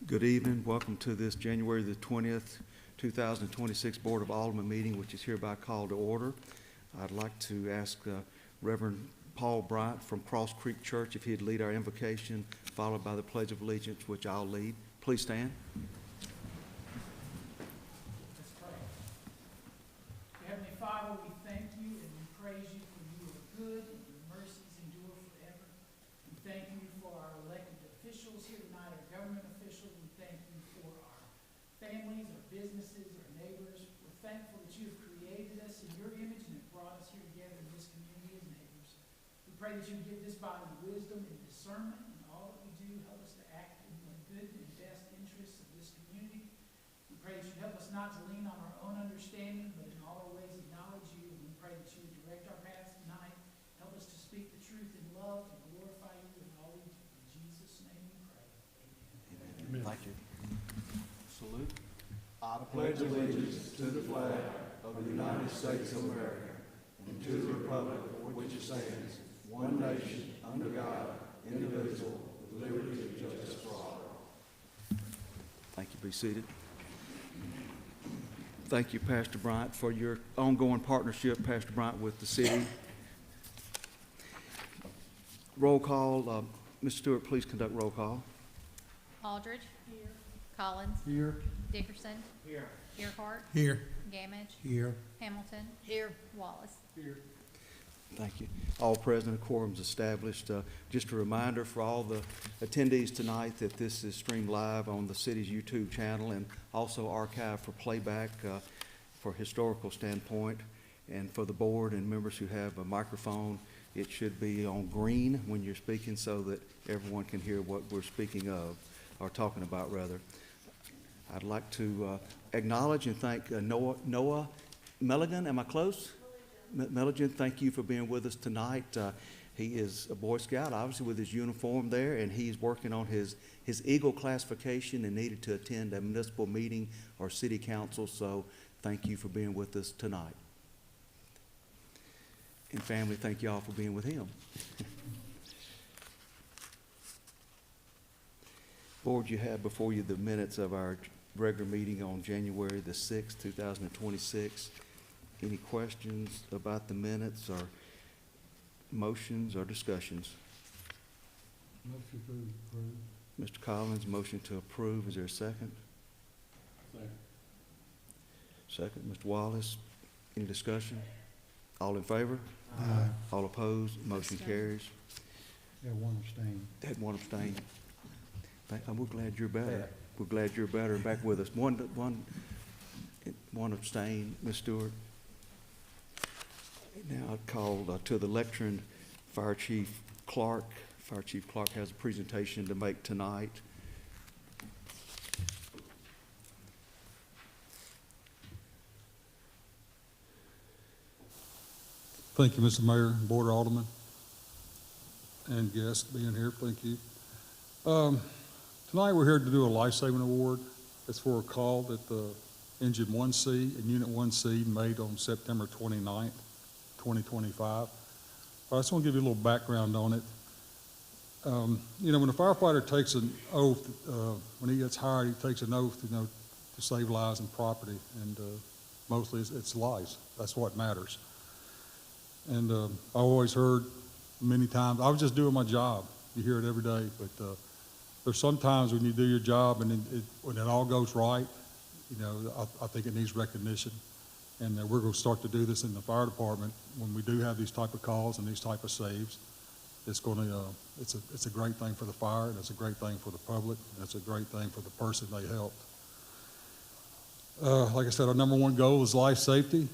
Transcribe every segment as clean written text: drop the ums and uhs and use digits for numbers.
Good evening. Welcome to this January the 20th, 2026 Board of Aldermen meeting, which is hereby called to order. I'd like to ask Reverend Paul Brach from Cross Creek Church if he'd lead our invocation, followed by the Pledge of Allegiance, which I'll lead. Please stand. Let's pray. Heavenly Father, we thank you and we praise you for you are good and your mercies endure forever. We thank you for our elected officials here tonight, our government officials. We thank you for our families, our businesses, our neighbors. We're thankful that you have created us in your image and have brought us here together in this community as neighbors. We pray that you give this body wisdom and discernment in all that we do. Help us to act in the good and best interests of this community. We pray that you help us not to lean on our own understanding, but in all our ways acknowledge you. And we pray that you would direct our paths tonight. Help us to speak the truth in love and glorify you in all we do. In Jesus' name we pray. Amen. Amen. Thank you. Salute. I pledge allegiance to the flag of the United States of America and to the republic for which it stands, one nation, under God, indivisible, with liberty and justice for all. Thank you. Be seated. Thank you, Pastor Bryant, for your ongoing partnership, Pastor Bryant, with the city. Roll call. Mr. Stewart, please conduct roll call. Aldridge. Here. Collins. Here. Dickerson. Here. Earhart. Here. Gamage. Here. Hamilton. Here. Wallace. Here. Thank you. All present, quorum's established. Just a reminder for all the attendees tonight that this is streamed live on the city's YouTube channel and also archived for playback for historical standpoint. And for the board and members who have a microphone, it should be on green when you're speaking so that everyone can hear what we're speaking of, or talking about rather. I'd like to acknowledge and thank Noah Milligan. Am I close? Milligan, thank you for being with us tonight. He is a Boy Scout, obviously with his uniform there, and he's working on his Eagle classification and needed to attend a municipal meeting or city council, so thank you for being with us tonight. And family, thank you all for being with him. Board, you have before you the minutes of our regular meeting on January the 6th, 2026. Any questions about the minutes or motions or discussions? Motion to approve. Mr. Collins, motion to approve. Is there a second? Second. Second. Mr. Wallace, any discussion? All in favor? Aye. All opposed? Motion carries. Yeah, one abstain. Had one abstain. We're glad you're better. We're glad you're better and back with us. One abstain. Ms. Stewart. Now I call to the lectern Fire Chief Clark. Fire Chief Clark has a presentation to make tonight. Thank you, Mr. Mayor, Board of Aldermen, and guests being here. Thank you. Tonight we're here to do a life-saving award. It's for a call that the Engine 1C and Unit 1C made on September 29th, 2025. I just want to give you a little background on it. You know, when a firefighter takes an oath, when he gets hired, he takes an oath, you know, to save lives and property, and mostly it's lives. That's what matters. And I always heard many times, I was just doing my job. You hear it every day, but there's sometimes when you do your job and when it all goes right, you know, I think it needs recognition. And we're going to start to do this in the fire department when we do have these type of calls and these type of saves. It's going to, it's a great thing for the fire, and it's a great thing for the public, and it's a great thing for the person they helped. Like I said, our number one goal is life safety,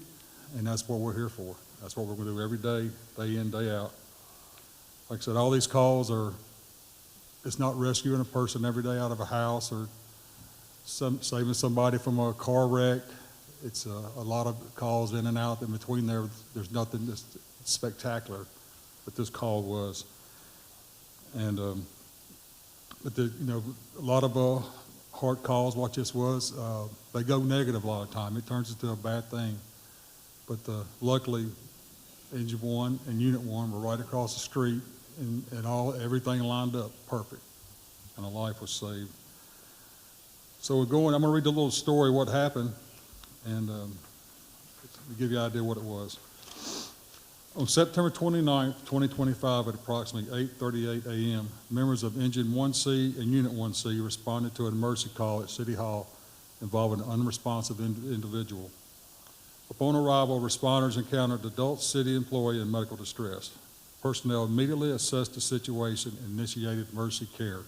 and that's what we're here for. That's what we're going to do every day, day in, day out. Like I said, all these calls are, it's not rescuing a person every day out of a house or saving somebody from a car wreck. It's a lot of calls in and out. In between there, there's nothing that's spectacular, but this call was. And but you know, a lot of hard calls. What this was, they go negative a lot of time. It turns into a bad thing. But luckily, Engine 1 and Unit 1 were right across the street, and everything lined up perfect, and a life was saved. So I'm going to read the little story, what happened, and to give you an idea what it was. On September 29th, 2025, at approximately 8:38 a.m., members of Engine 1C and Unit 1C responded to an emergency call at City Hall involving an unresponsive individual. Upon arrival, responders encountered an adult city employee in medical distress. Personnel immediately assessed the situation and initiated emergency care.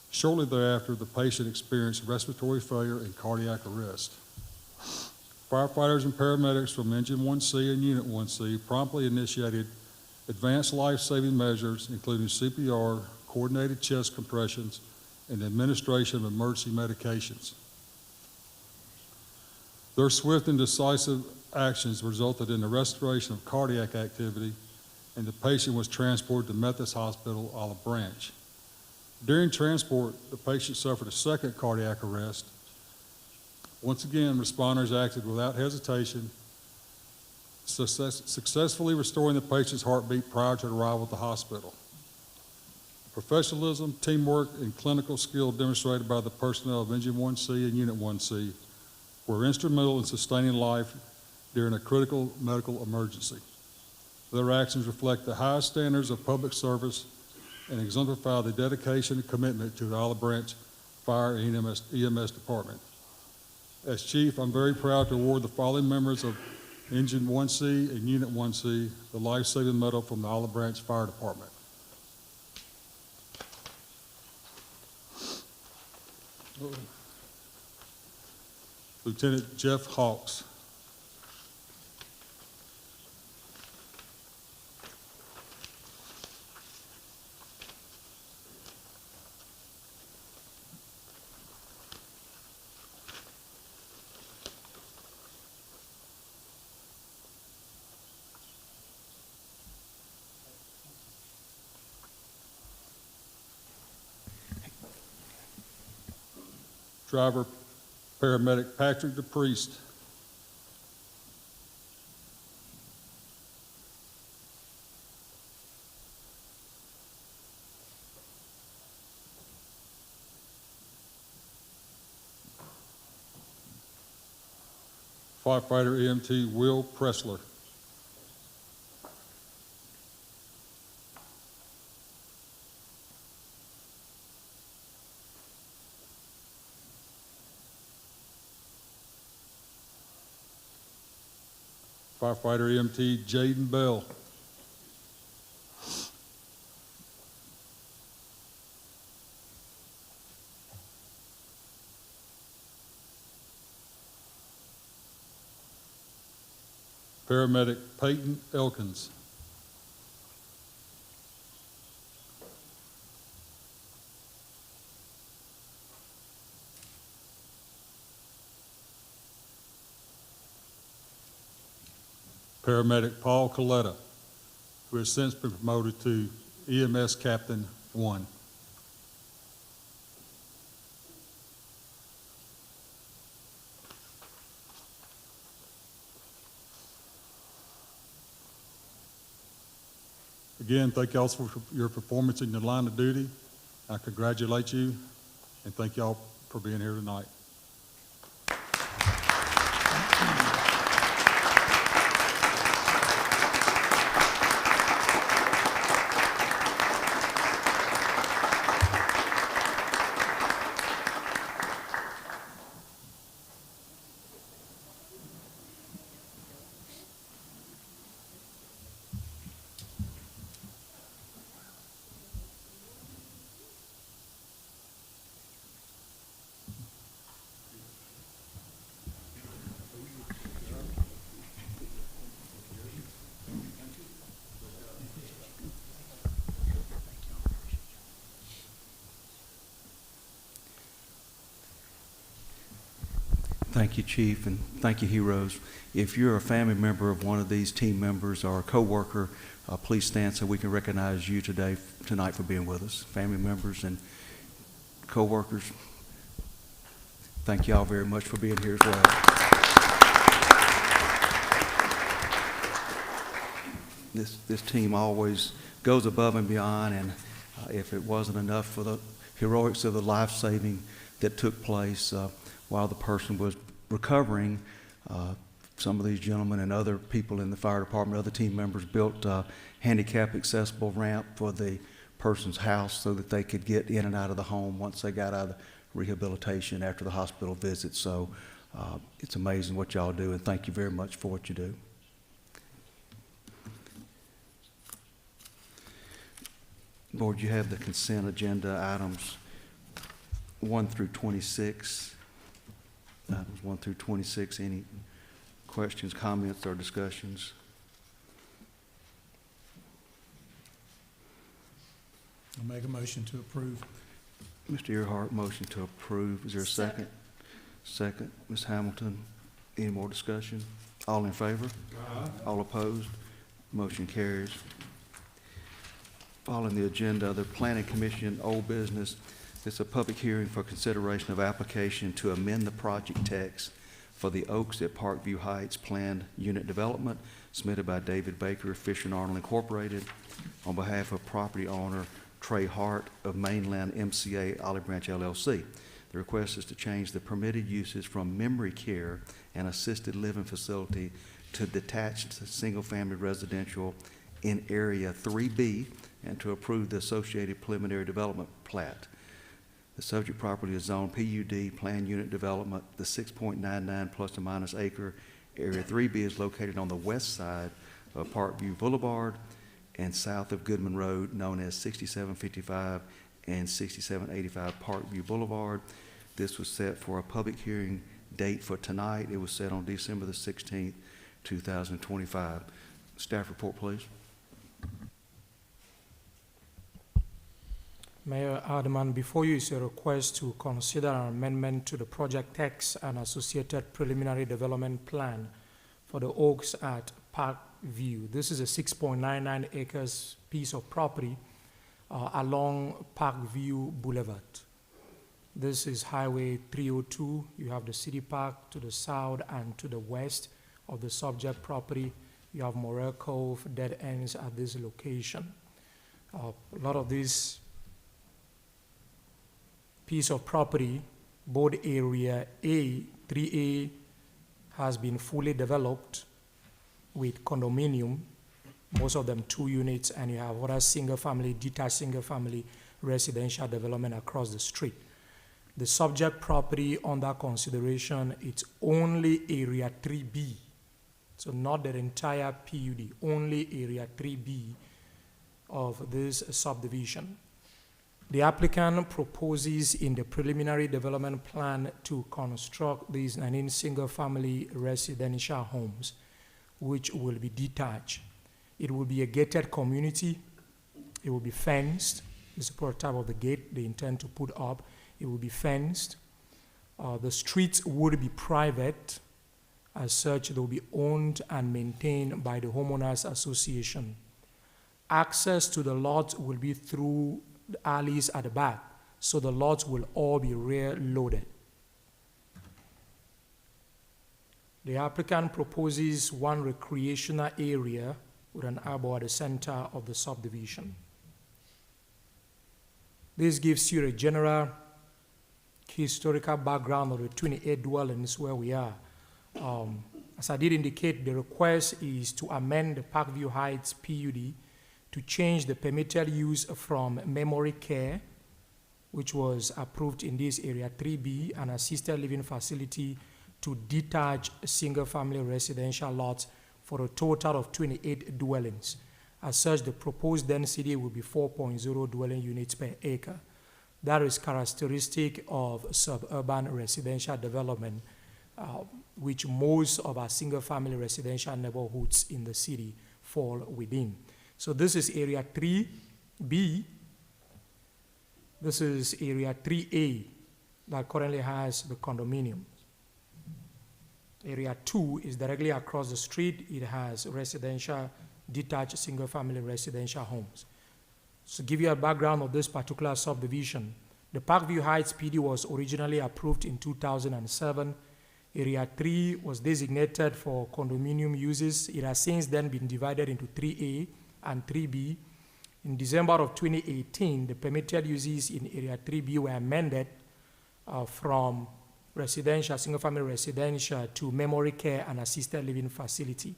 Shortly thereafter, the patient experienced respiratory failure and cardiac arrest. Firefighters and paramedics from Engine 1C and Unit 1C promptly initiated advanced life-saving measures, including CPR, coordinated chest compressions, and administration of emergency medications. Their swift and decisive actions resulted in the restoration of cardiac activity, and the patient was transported to Methodist Hospital, Olive Branch. During transport, the patient suffered a second cardiac arrest. Once again, responders acted without hesitation, successfully restoring the patient's heartbeat prior to arrival at the hospital. Professionalism, teamwork, and clinical skill demonstrated by the personnel of Engine 1C and Unit 1C were instrumental in sustaining life during a critical medical emergency. Their actions reflect the highest standards of public service and exemplify the dedication and commitment to the Olive Branch Fire and EMS Department. As Chief, I'm very proud to award the following members of Engine 1C and Unit 1C the Life-Saving Medal from the Olive Branch Fire Department. Lieutenant Jeff Hawks. Driver, paramedic Patrick DePriest. Firefighter EMT Will Pressler. Firefighter EMT Jaden Bell. Paramedic Peyton Elkins. Paramedic Paul Coletta, who has since been promoted to EMS Captain 1. Again, thank y'all for your performance in your line of duty. I congratulate you, and thank y'all for being here tonight. Thank you, Chief, and thank you, heroes. If you're a family member of one of these team members or a coworker, please stand so we can recognize you tonight for being with us. Family members and coworkers, thank you all very much for being here as well. This team always goes above and beyond, and if it wasn't enough for the heroics of the life-saving that took place while the person was recovering. Some of these gentlemen and other people in the fire department, other team members, built a handicap accessible ramp for the person's house so that they could get in and out of the home once they got out of the rehabilitation after the hospital visit. So it's amazing what y'all do, and thank you very much for what you do. Board, you have the consent agenda items 1 through 26. Items 1 through 26. Any questions, comments, or discussions? I'll make a motion to approve. Mr. Earhart, motion to approve. Is there a second? Second. Ms. Hamilton, any more discussion? All in favor? Aye. All opposed? Motion carries. Following the agenda, the Planning Commission, old business. It's a public hearing for consideration of application to amend the project text for the Oaks at Parkview Heights planned unit development submitted by David Baker, Fisher and Arnold Incorporated, on behalf of property owner Trey Hart of Mainland MCA Olive Branch LLC. The request is to change the permitted uses from memory care and assisted living facility to detached single-family residential in Area 3B and to approve the associated preliminary development plat. The subject property is zoned PUD, planned unit development. The 6.99 plus or minus acre Area 3B is located on the west side of Parkview Boulevard and south of Goodman Road, known as 6755 and 6785 Parkview Boulevard. This was set for a public hearing date for tonight. It was set on December the 16th, 2025. Staff report, please. Mayor Alderman, before you is a request to consider an amendment to the project text and associated preliminary development plan for the Oaks at Parkview. This is a 6.99 acres piece of property along Parkview Boulevard. This is Highway 302. You have the city park to the south and to the west of the subject property. You have Morel Cove, dead ends at this location. A lot of these piece of property, both area A, 3A, has been fully developed with condominium, most of them 2 units, and you have other single-family, detached single-family residential development across the street. The subject property under consideration, it's only area 3B, so not the entire PUD, only area 3B of this subdivision. The applicant proposes in the preliminary development plan to construct these 19 single-family residential homes, which will be detached. It will be a gated community. It will be fenced. This is the prototype of the gate they intend to put up. It will be fenced. The streets would be private. As such, they will be owned and maintained by the homeowners association. Access to the lot will be through the alleys at the back, so the lots will all be rear loaded. The applicant proposes 1 recreational area with an arbor at the center of the subdivision. This gives you a general historical background of the 28 dwellings where we are. As I did indicate, the request is to amend the Parkview Heights PUD to change the permitted use from memory care, which was approved in this area 3B, an assisted living facility, to detached single-family residential lots for a total of 28 dwellings. As such, the proposed density will be 4.0 dwelling units per acre. That is characteristic of suburban residential development, which most of our single-family residential neighborhoods in the city fall within. So this is area 3B. This is area 3A that currently has the condominium. Area 2 is directly across the street. It has residential, detached single-family residential homes. So to give you a background of this particular subdivision, the Parkview Heights PD was originally approved in 2007. Area 3 was designated for condominium uses. It has since then been divided into 3A and 3B. In December of 2018, the permitted uses in Area 3B were amended from residential, single-family residential to memory care and assisted living facility.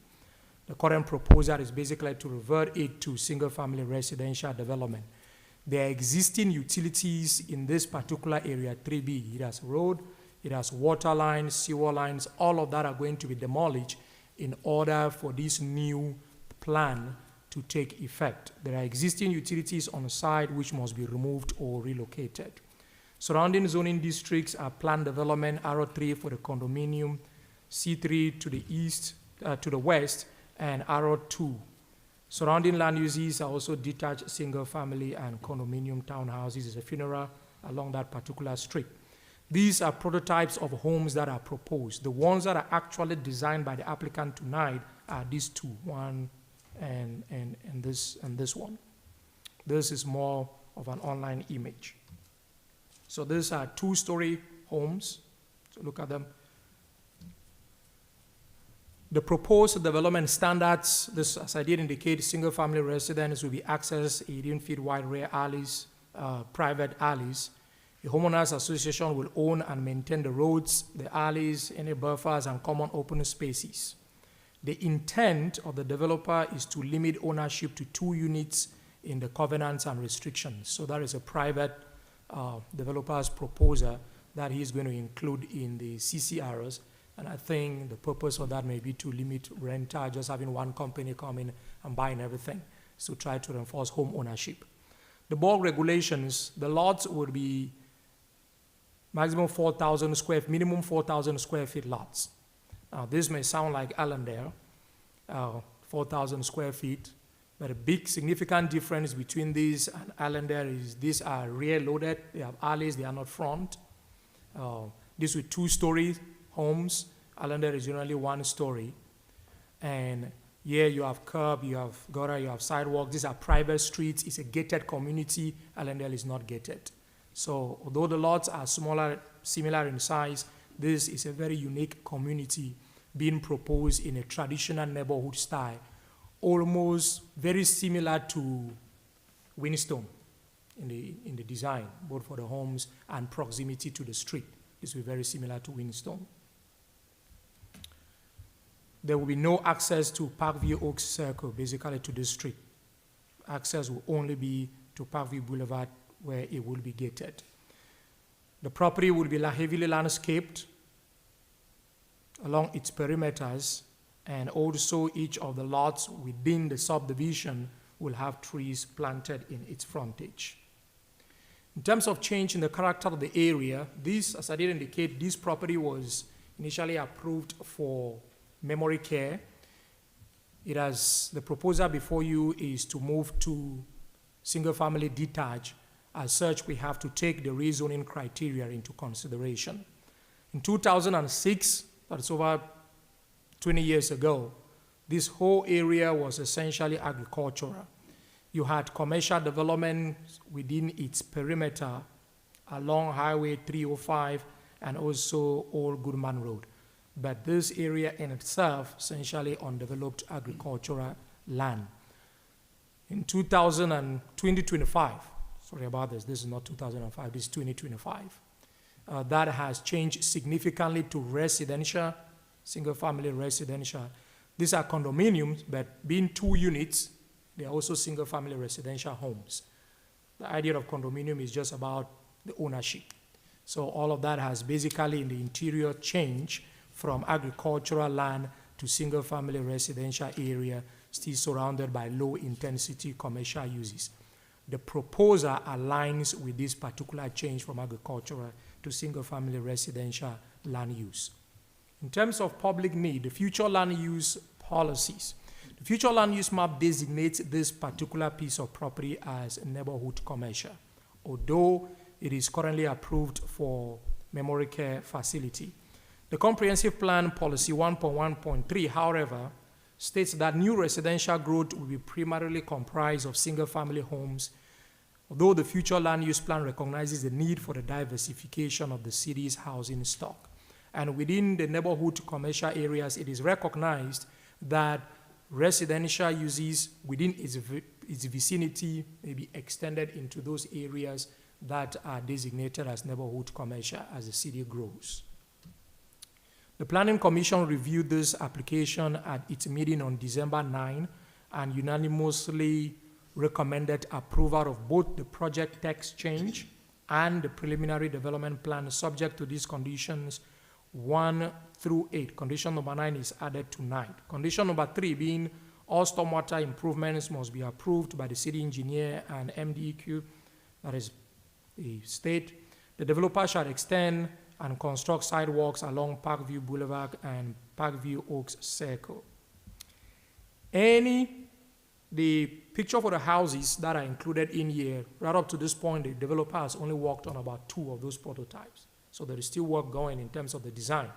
The current proposal is basically to revert it to single-family residential development. There are existing utilities in this particular area, 3B. It has road, it has water lines, sewer lines, all of that are going to be demolished in order for this new plan to take effect. There are existing utilities on the site which must be removed or relocated. Surrounding zoning districts are planned development, R3 for the condominium, C3 to the east, to the west, and R2. Surrounding land uses are also detached single-family and condominium townhouses. There's a funeral along that particular street. These are prototypes of homes that are proposed. The ones that are actually designed by the applicant tonight are these two, one and this one. This is more of an online image. So these are two-story homes. So look at them. The proposed development standards, this, as I did indicate, single-family residence will be accessed 18 feet wide rear alleys, private alleys. The homeowners association will own and maintain the roads, the alleys, any buffers, and common open spaces. The intent of the developer is to limit ownership to 2 units in the covenants and restrictions. So that is a private developer's proposal that he's going to include in the CCRs. And I think the purpose of that may be to limit renter, just having one company come in and buying everything. So try to enforce home ownership. The bulk regulations, the lots would be maximum 4,000 square, minimum 4,000 square feet lots. Now this may sound like Allendale, 4,000 square feet, but a big significant difference between these and Allendale is these are rear loaded, they have alleys, they are not front. These with 2-story homes. Allendale is generally 1 story. And here you have curb, you have gutter, you have sidewalk. These are private streets. It's a gated community. Allendale is not gated. So although the lots are similar in size, this is a very unique community being proposed in a traditional neighborhood style, almost very similar to Winstone in the design, both for the homes and proximity to the street. This will be very similar to Winstone. There will be no access to Parkview Oaks Circle, basically to this street. Access will only be to Parkview Boulevard, where it will be gated. The property will be heavily landscaped along its perimeters, and also each of the lots within the subdivision will have trees planted in its frontage. In terms of change in the character of the area, this, as I did indicate, this property was initially approved for memory care. It has, the proposal before you is to move to single-family detached. As such, we have to take the rezoning criteria into consideration. In 2006, that's over 20 years ago, this whole area was essentially agricultural. You had commercial development within its perimeter along Highway 305 and also Old Goodman Road. But this area in itself, essentially undeveloped agricultural land. In 2025, sorry about this is not 2005, this is 2025. That has changed significantly to residential, single-family residential. These are condominiums, but being 2 units, they are also single-family residential homes. The idea of condominium is just about the ownership. So all of that has basically in the interior changed from agricultural land to single-family residential area, still surrounded by low-intensity commercial uses. The proposal aligns with this particular change from agricultural to single-family residential land use. In terms of public need, the future land use policies. The future land use map designates this particular piece of property as a neighborhood commercial, although it is currently approved for memory care facility. The comprehensive plan policy 1.1.3, however, states that new residential growth will be primarily comprised of single-family homes, although the future land use plan recognizes the need for the diversification of the city's housing stock. And within the neighborhood commercial areas, it is recognized that residential uses within its vicinity may be extended into those areas that are designated as neighborhood commercial as the city grows. The Planning Commission reviewed this application at its meeting on December 9 and unanimously recommended approval of both the project text change and the preliminary development plan subject to these conditions 1 through 8. Condition number 9 is added tonight. Condition number 3 being all stormwater improvements must be approved by the city engineer and MDEQ, that is the state. The developer shall extend and construct sidewalks along Parkview Boulevard and Parkview Oaks Circle. The picture for the houses that are included in here, right up to this point, the developer has only worked on about 2 of those prototypes. So there is still work going in terms of the design.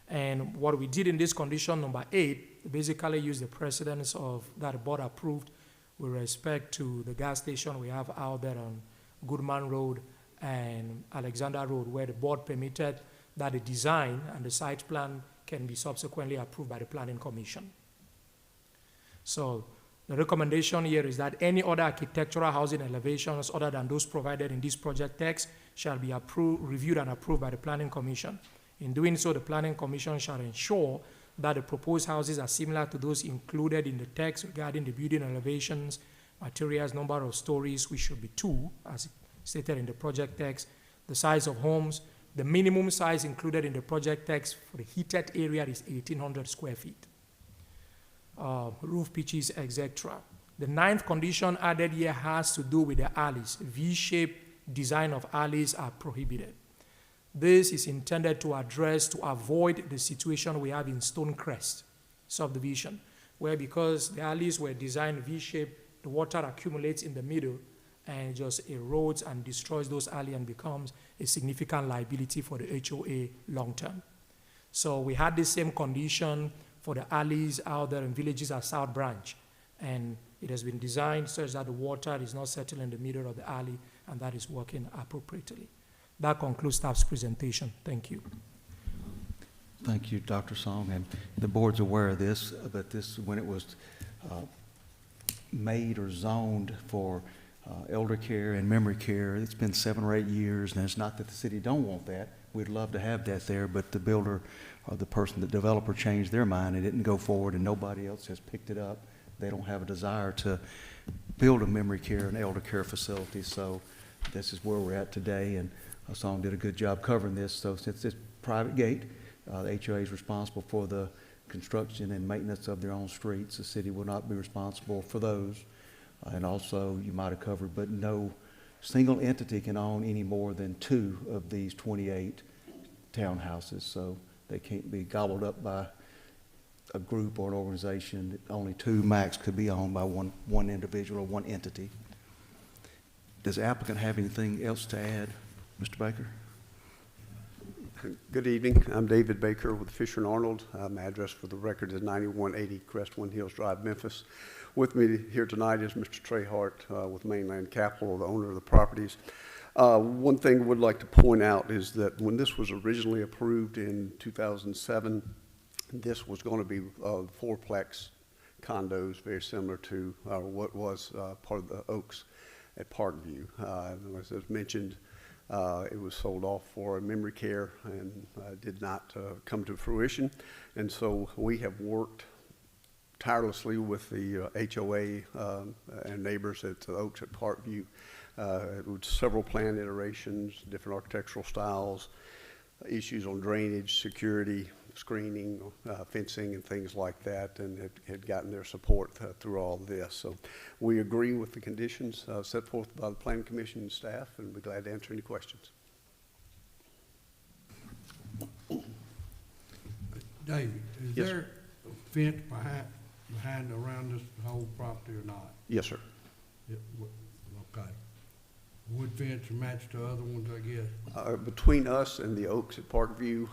And what we did in this condition number 8, basically used the precedence of that the board approved with respect to the gas station we have out there on Goodman Road and Alexander Road, where the board permitted that the design and the site plan can be subsequently approved by the Planning Commission. So the recommendation here is that any other architectural housing elevations other than those provided in this project text shall be reviewed and approved by the Planning Commission. In doing so, the Planning Commission shall ensure that the proposed houses are similar to those included in the text regarding the building elevations, materials, number of stories, which should be 2, as stated in the project text, the size of homes. The minimum size included in the project text for the heated area is 1,800 square feet. Roof pitches, etc. The 9th condition added here has to do with the alleys. V-shaped design of alleys are prohibited. This is intended to avoid the situation we have in Stonecrest subdivision, where because the alleys were designed V-shaped, the water accumulates in the middle and just erodes and destroys those alleys and becomes a significant liability for the HOA long term. So we had the same condition for the alleys out there in villages at South Branch, and it has been designed such that the water is not settling in the middle of the alley, and that is working appropriately. That concludes staff's presentation. Thank you. Thank you, Dr. Song, and the board's aware of this, but this, when it was made or zoned for elder care and memory care, it's been 7 or 8 years, and it's not that the city don't want that. We'd love to have that there, but the builder or the person, the developer changed their mind. It didn't go forward, and nobody else has picked it up. They don't have a desire to build a memory care and elder care facility, so this is where we're at today, and Song did a good job covering this. So since it's private gate, the HOA is responsible for the construction and maintenance of their own streets. The city will not be responsible for those. And also, you might have covered, but no single entity can own any more than 2 of these 28 townhouses. So they can't be gobbled up by a group or an organization. Only 2 max could be owned by one individual or one entity. Does the applicant have anything else to add, Mr. Baker? Good evening. I'm David Baker with Fisher & Arnold. My address for the record is 9180 Crestwind Hills Drive, Memphis. With me here tonight is Mr. Trey Hart with Mainland Capital, the owner of the properties. One thing I would like to point out is that when this was originally approved in 2007, this was going to be 4-plex condos, very similar to what was part of the Oaks at Parkview. As I mentioned, it was sold off for memory care and did not come to fruition. And so we have worked tirelessly with the HOA and neighbors at the Oaks at Parkview with several plan iterations, different architectural styles, issues on drainage, security, screening, fencing, and things like that, and had gotten their support through all this. So we agree with the conditions set forth by the Planning Commission and staff, and we're glad to answer any questions. David, is Yes, there a fence behind around this whole property or not? Yes, sir. Okay. Wood fence to match the other ones, I guess? Between us and the Oaks at Parkview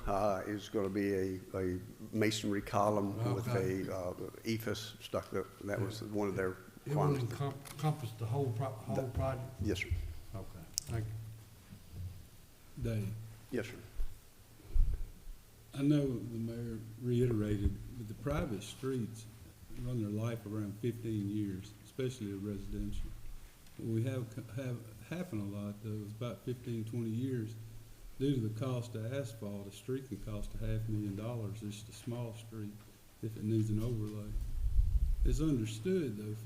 is going to be a masonry column with a ephes stuck up. That was one of their It will requirements. encompass the whole project? Yes, sir. Okay, thank you. Dave, Yes, sir. I know the mayor reiterated that the private streets run their life around 15 years, especially the residential. We have happened a lot, though, it's about 15, 20 years. Due to the cost of asphalt, a street can cost $500,000, just a small street, if it needs an overlay. It's understood, though,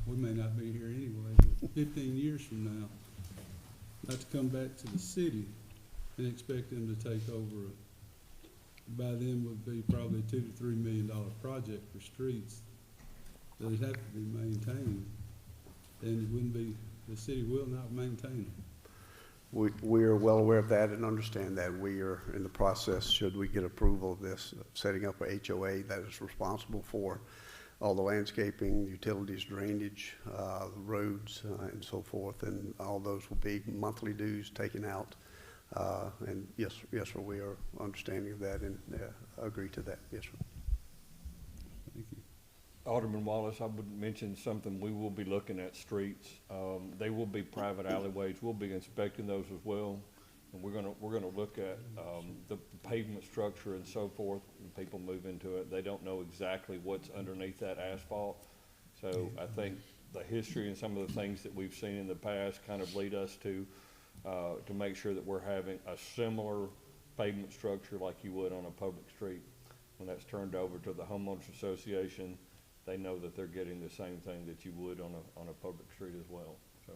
we may not be here anyway, but 15 years from now, not to come back to the city and expect them to take over by then would be probably $2 to $3 million project for streets that would have to be maintained, and it wouldn't be, the city will not maintain them. We are well aware of that and understand that. We are in the process, should we get approval of this, setting up a HOA that is responsible for all the landscaping, utilities, drainage, roads, and so forth, and all those will be monthly dues taken out. And yes, sir, we are understanding of that and agree to that. Yes, sir. Thank you. Alderman Wallace, I would mention something. We will be looking at streets. They will be private alleyways. We'll be inspecting those as well. And we're gonna look at the pavement structure and so forth. When people move into it, they don't know exactly what's underneath that asphalt. So I think the history and some of the things that we've seen in the past kind of lead us to make sure that we're having a similar pavement structure like you would on a public street. When that's turned over to the homeowners association, they know that they're getting the same thing that you would on a public street as well. So.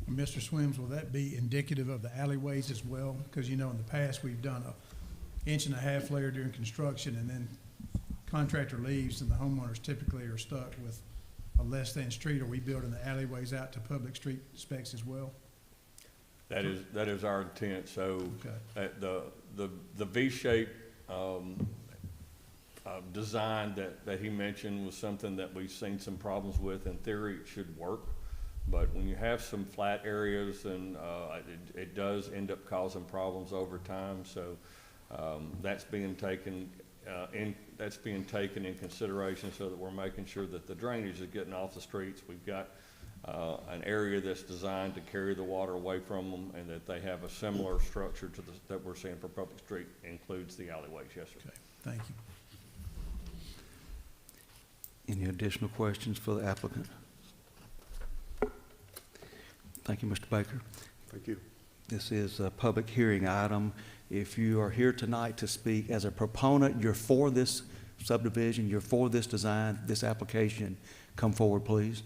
Mr. Swims, will that be indicative of the alleyways as well? Because, you know, in the past, we've done a 1.5-inch layer during construction, and then contractor leaves, and the homeowners typically are stuck with a less than street. Are we building the alleyways out to public street specs as well? That is our intent. So Okay. the V-shape design that he mentioned was something that we've seen some problems with. In theory, it should work. But when you have some flat areas, then it does end up causing problems over time. So that's being taken in consideration, so that we're making sure that the drainage is getting off the streets. We've got an area that's designed to carry the water away from them, and that they have a similar structure to that we're seeing for public street, includes the alleyways. Yes, sir. Okay, thank you. Any additional questions for the applicant? Thank you, Mr. Baker. Thank you. This is a public hearing item. If you are here tonight to speak as a proponent, you're for this subdivision, you're for this design, this application, come forward, please.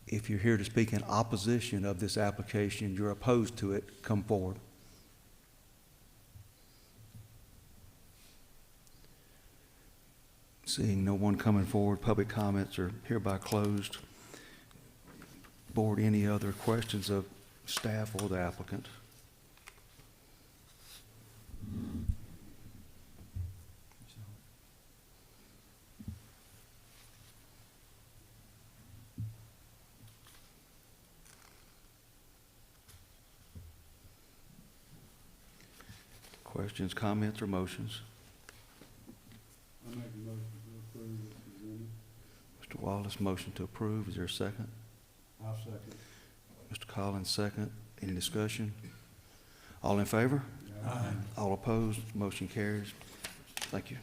If you're here to speak in opposition of this application, you're opposed to it, come forward. Seeing no one coming forward, public comments are hereby closed. Board, any other questions of staff or the applicant? Questions, comments, or motions? I make a motion to approve as presented. Mr. Wallace, motion to approve. Is there a second? I'll second. Mr. Collins, second. Any discussion? All in favor? Aye. All opposed? Motion carries. Thank you.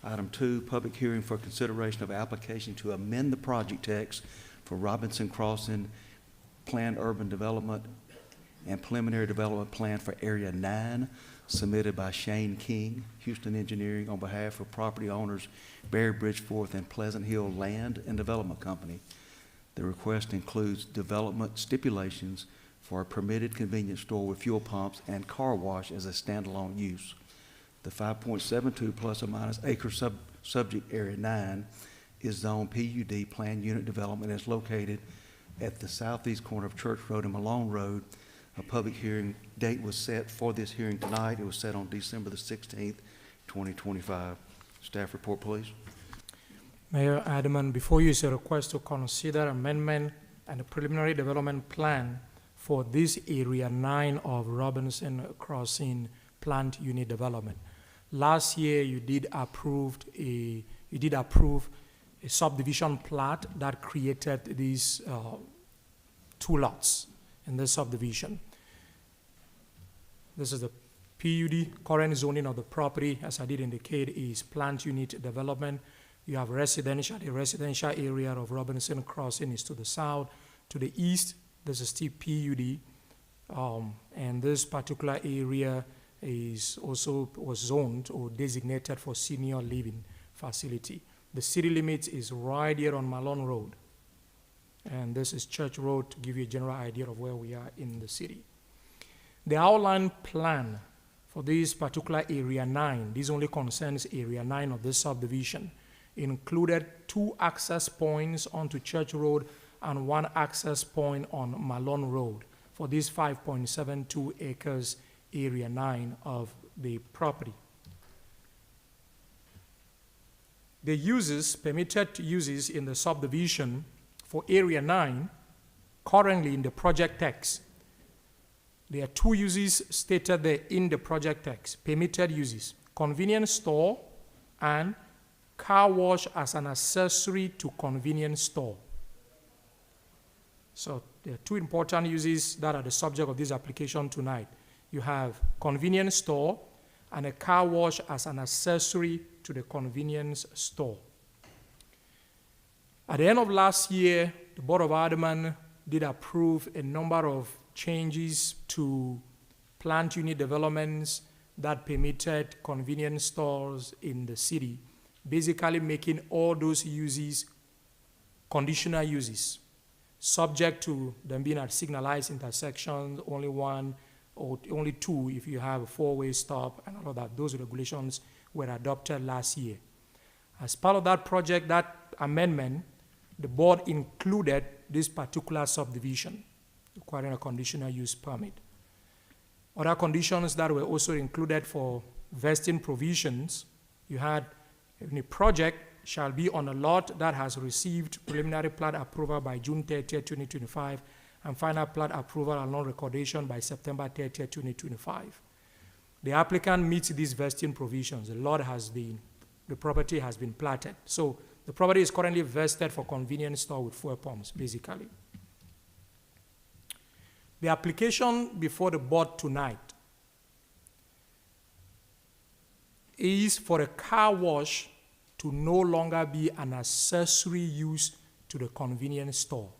Item 2, public hearing for consideration of application to amend the project text for Robinson Crossing Planned Urban Development and Preliminary Development Plan for Area 9, submitted by Shane King, Houston Engineering, on behalf of property owners Barry Bridgeforth and Pleasant Hill Land and Development Company. The request includes development stipulations for a permitted convenience store with fuel pumps and car wash as a standalone use. The 5.72 plus or minus acre subject area 9 is zone PUD planned unit development and is located at the southeast corner of Church Road and Malone Road. A public hearing date was set for this hearing tonight. It was set on December the 16th, 2025. Staff report, please. Mayor Aldermen, before you is a request to consider amendment and a preliminary development plan for this area 9 of Robinson Crossing plant unit development. Last year, you did approve a subdivision plat that created these 2 lots in this subdivision. This is the PUD, current zoning of the property, as I did indicate, is planned unit development. You have residential. The residential area of Robinson Crossing is to the south. To the east, there's a still PUD. And this particular area was zoned or designated for senior living facility. The city limit is right here on Malone Road. And this is Church Road to give you a general idea of where we are in the city. The outline plan for this particular Area 9, this only concerns Area 9 of this subdivision, included 2 access points onto Church Road and 1 access point on Malone Road for this 5.72 acres Area 9 of the property. The uses, permitted uses in the subdivision for Area 9, currently in the project text, there are 2 uses stated there in the project text, permitted uses: convenience store and car wash as an accessory to convenience store. So there are 2 important uses that are the subject of this application tonight. You have convenience store and a car wash as an accessory to the convenience store. At the end of last year, the Board of Aldermen did approve a number of changes to plant unit developments that permitted convenience stores in the city, basically making all those uses conditional uses, subject to them being at signalized intersections, only 1 or only 2 if you have a 4-way stop and all of that. Those regulations were adopted last year. As part of that project, that amendment, the board included this particular subdivision requiring a conditional use permit. Other conditions that were also included for vesting provisions, you had a project shall be on a lot that has received preliminary plat approval by June 30, 2025, and final plat approval and non-recordation by September 30, 2025. The applicant meets these vesting provisions. The property has been platted. So the property is currently vested for convenience store with fuel pumps, basically. The application before the board tonight is for a car wash to no longer be an accessory use to the convenience store.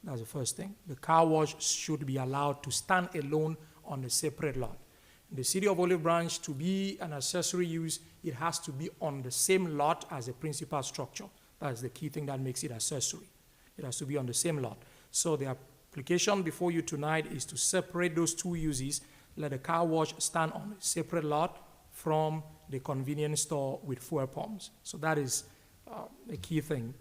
That's the first thing. The car wash should be allowed to stand alone on a separate lot. In the city of Olive Branch, to be an accessory use, it has to be on the same lot as the principal structure. That's the key thing that makes it accessory. It has to be on the same lot. So the application before you tonight is to separate those 2 uses, let the car wash stand on a separate lot from the convenience store with fuel pumps. So that is a key thing.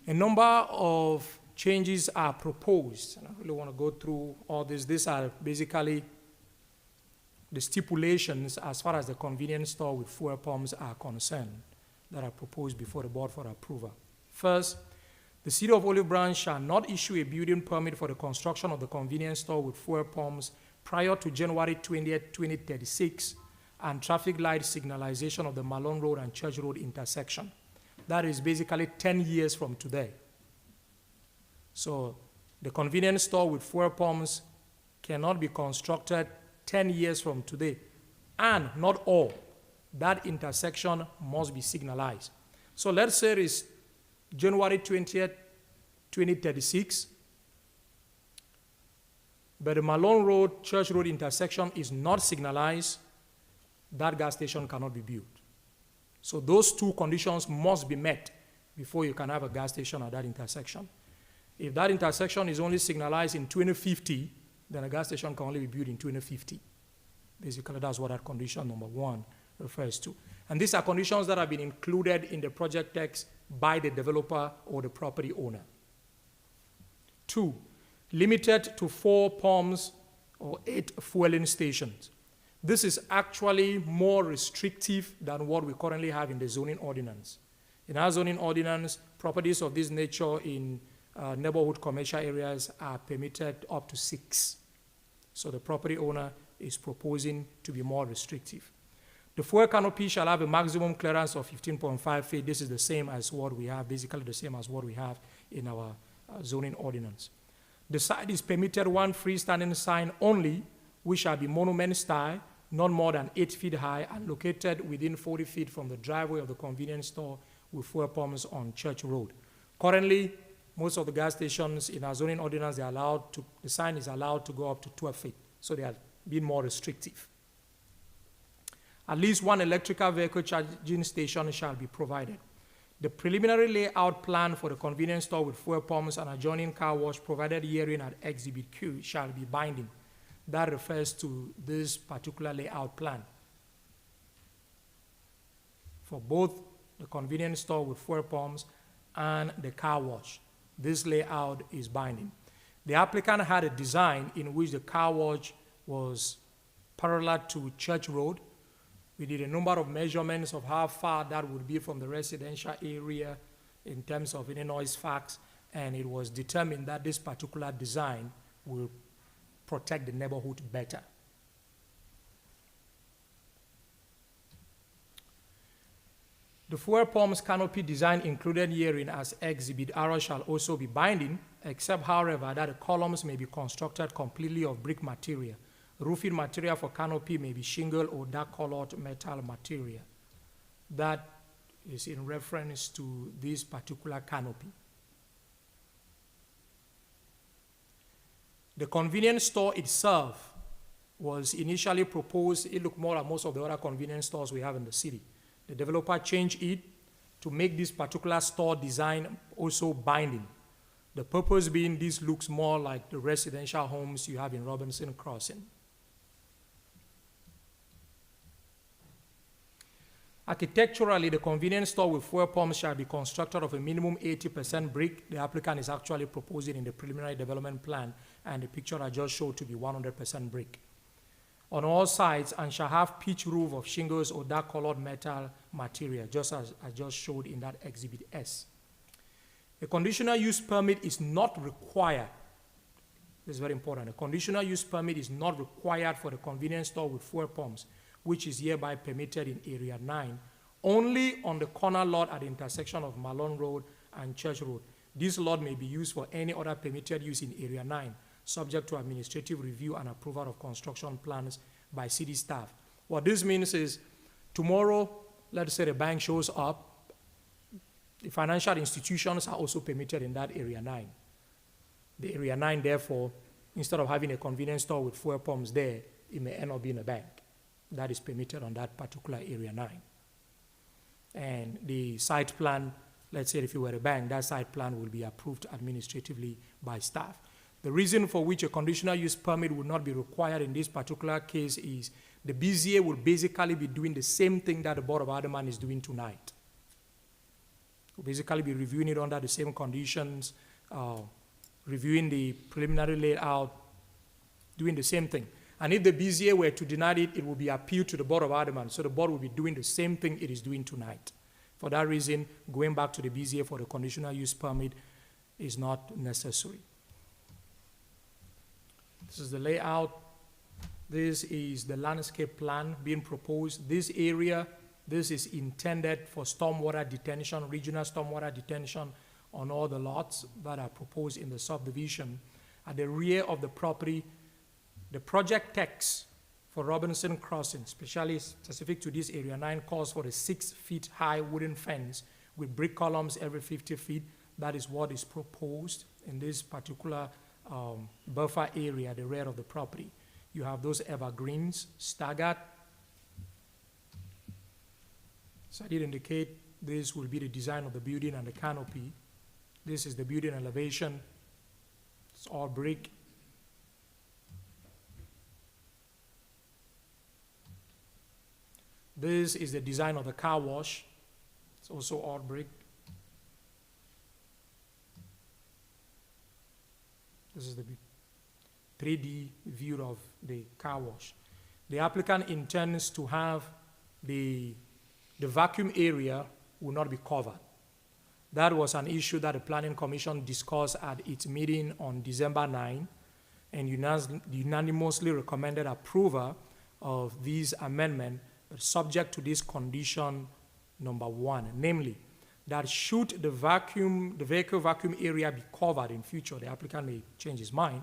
A number of changes are proposed, and I really want to go through all this. These are basically the stipulations as far as the convenience store with fuel pumps are concerned that are proposed before the board for approval. First, the city of Olive Branch shall not issue a building permit for the construction of the convenience store with fuel pumps prior to January 20th, 2036, and traffic light signalization of the Malone Road and Church Road intersection. That is basically 10 years from today. So the convenience store with fuel pumps cannot be constructed 10 years from today. And not all. That intersection must be signalized. So let's say it is January 20th, 2036, but the Malone Road, Church Road intersection is not signalized, that gas station cannot be built. So those 2 conditions must be met before you can have a gas station at that intersection. If that intersection is only signalized in 2050, then a gas station can only be built in 2050. Basically, that's what that condition number 1 refers to. And these are conditions that have been included in the project text by the developer or the property owner. 2, limited to 4 pumps or 8 fueling stations. This is actually more restrictive than what we currently have in the zoning ordinance. In our zoning ordinance, properties of this nature in neighborhood commercial areas are permitted up to 6. So the property owner is proposing to be more restrictive. The fuel canopy shall have a maximum clearance of 15.5 feet. This is the same as what we have, basically the same as what we have in our zoning ordinance. The site is permitted 1 freestanding sign only, which shall be monument style, not more than 8 feet high and located within 40 feet from the driveway of the convenience store with fuel pumps on Church Road. Currently, most of the gas stations in our zoning ordinance, the sign is allowed to go up to 12 feet, so they are being more restrictive. At least one electrical vehicle charging station shall be provided. The preliminary layout plan for the convenience store with fuel pumps and adjoining car wash provided herein at Exhibit Q shall be binding. That refers to this particular layout plan. For both the convenience store with fuel pumps and the car wash, this layout is binding. The applicant had a design in which the car wash was parallel to Church Road. We did a number of measurements of how far that would be from the residential area in terms of any noise facts, and it was determined that this particular design will protect the neighborhood better. The fuel pumps canopy design included herein as Exhibit R shall also be binding, except, however, that the columns may be constructed completely of brick material. Roofing material for canopy may be shingle or dark-colored metal material. That is in reference to this particular canopy. The convenience store itself was initially proposed. It looked more like most of the other convenience stores we have in the city. The developer changed it to make this particular store design also binding. The purpose being this looks more like the residential homes you have in Robinson Crossing. Architecturally, the convenience store with fuel pumps shall be constructed of a minimum 80% brick. The applicant is actually proposing in the preliminary development plan, and the picture I just showed to be 100% brick. On all sides, and shall have pitch roof of shingles or dark-colored metal material, just as I just showed in that Exhibit S. A conditional use permit is not required. This is very important. A conditional use permit is not required for the convenience store with fuel pumps, which is hereby permitted in Area 9, only on the corner lot at the intersection of Malone Road and Church Road. This lot may be used for any other permitted use in Area 9, subject to administrative review and approval of construction plans by city staff. What this means is, tomorrow, let's say the bank shows up, the financial institutions are also permitted in that Area 9. The Area 9, therefore, instead of having a convenience store with fuel pumps there, it may end up being a bank. That is permitted on that particular Area 9. And the site plan, let's say if you were a bank, that site plan will be approved administratively by staff. The reason for which a conditional use permit would not be required in this particular case is the BZA will basically be doing the same thing that the Board of Aldermen is doing tonight. We'll basically be reviewing it under the same conditions, reviewing the preliminary layout, doing the same thing. And if the BZA were to deny it, it will be appealed to the Board of Aldermen. So the board will be doing the same thing it is doing tonight. For that reason, going back to the BZA for the conditional use permit is not necessary. This is the layout. This is the landscape plan being proposed. This area, this is intended for stormwater detention, regional stormwater detention on all the lots that are proposed in the subdivision. At the rear of the property, the project text for Robinson Crossing, especially specific to this Area 9, calls for a 6 feet high wooden fence with brick columns every 50 feet. That is what is proposed in this particular buffer area, the rear of the property. You have those evergreens staggered. So I did indicate this will be the design of the building and the canopy. This is the building elevation. It's all brick. This is the design of the car wash. It's also all brick. This is the 3D view of the car wash. The applicant intends to have the vacuum area will not be covered. That was an issue that the Planning Commission discussed at its meeting on December 9 and unanimously recommended approval of this amendment, subject to this condition number 1, namely that should the vehicle vacuum area be covered in future, the applicant may change his mind,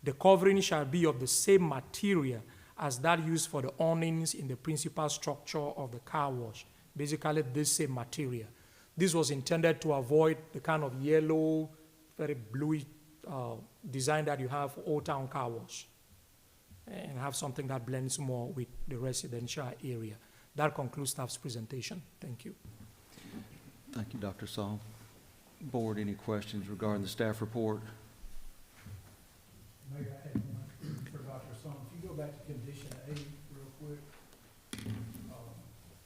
the covering shall be of the same material as that used for the awnings in the principal structure of the car wash. Basically, this same material. This was intended to avoid the kind of yellow, very bluey design that you have for Old Town Car Wash, and have something that blends more with the residential area. That concludes staff's presentation. Thank you. Thank you, Dr. Saul. Board, any questions regarding the staff report? Mayor, I had one for Dr. Song. If you go back to condition A real quick,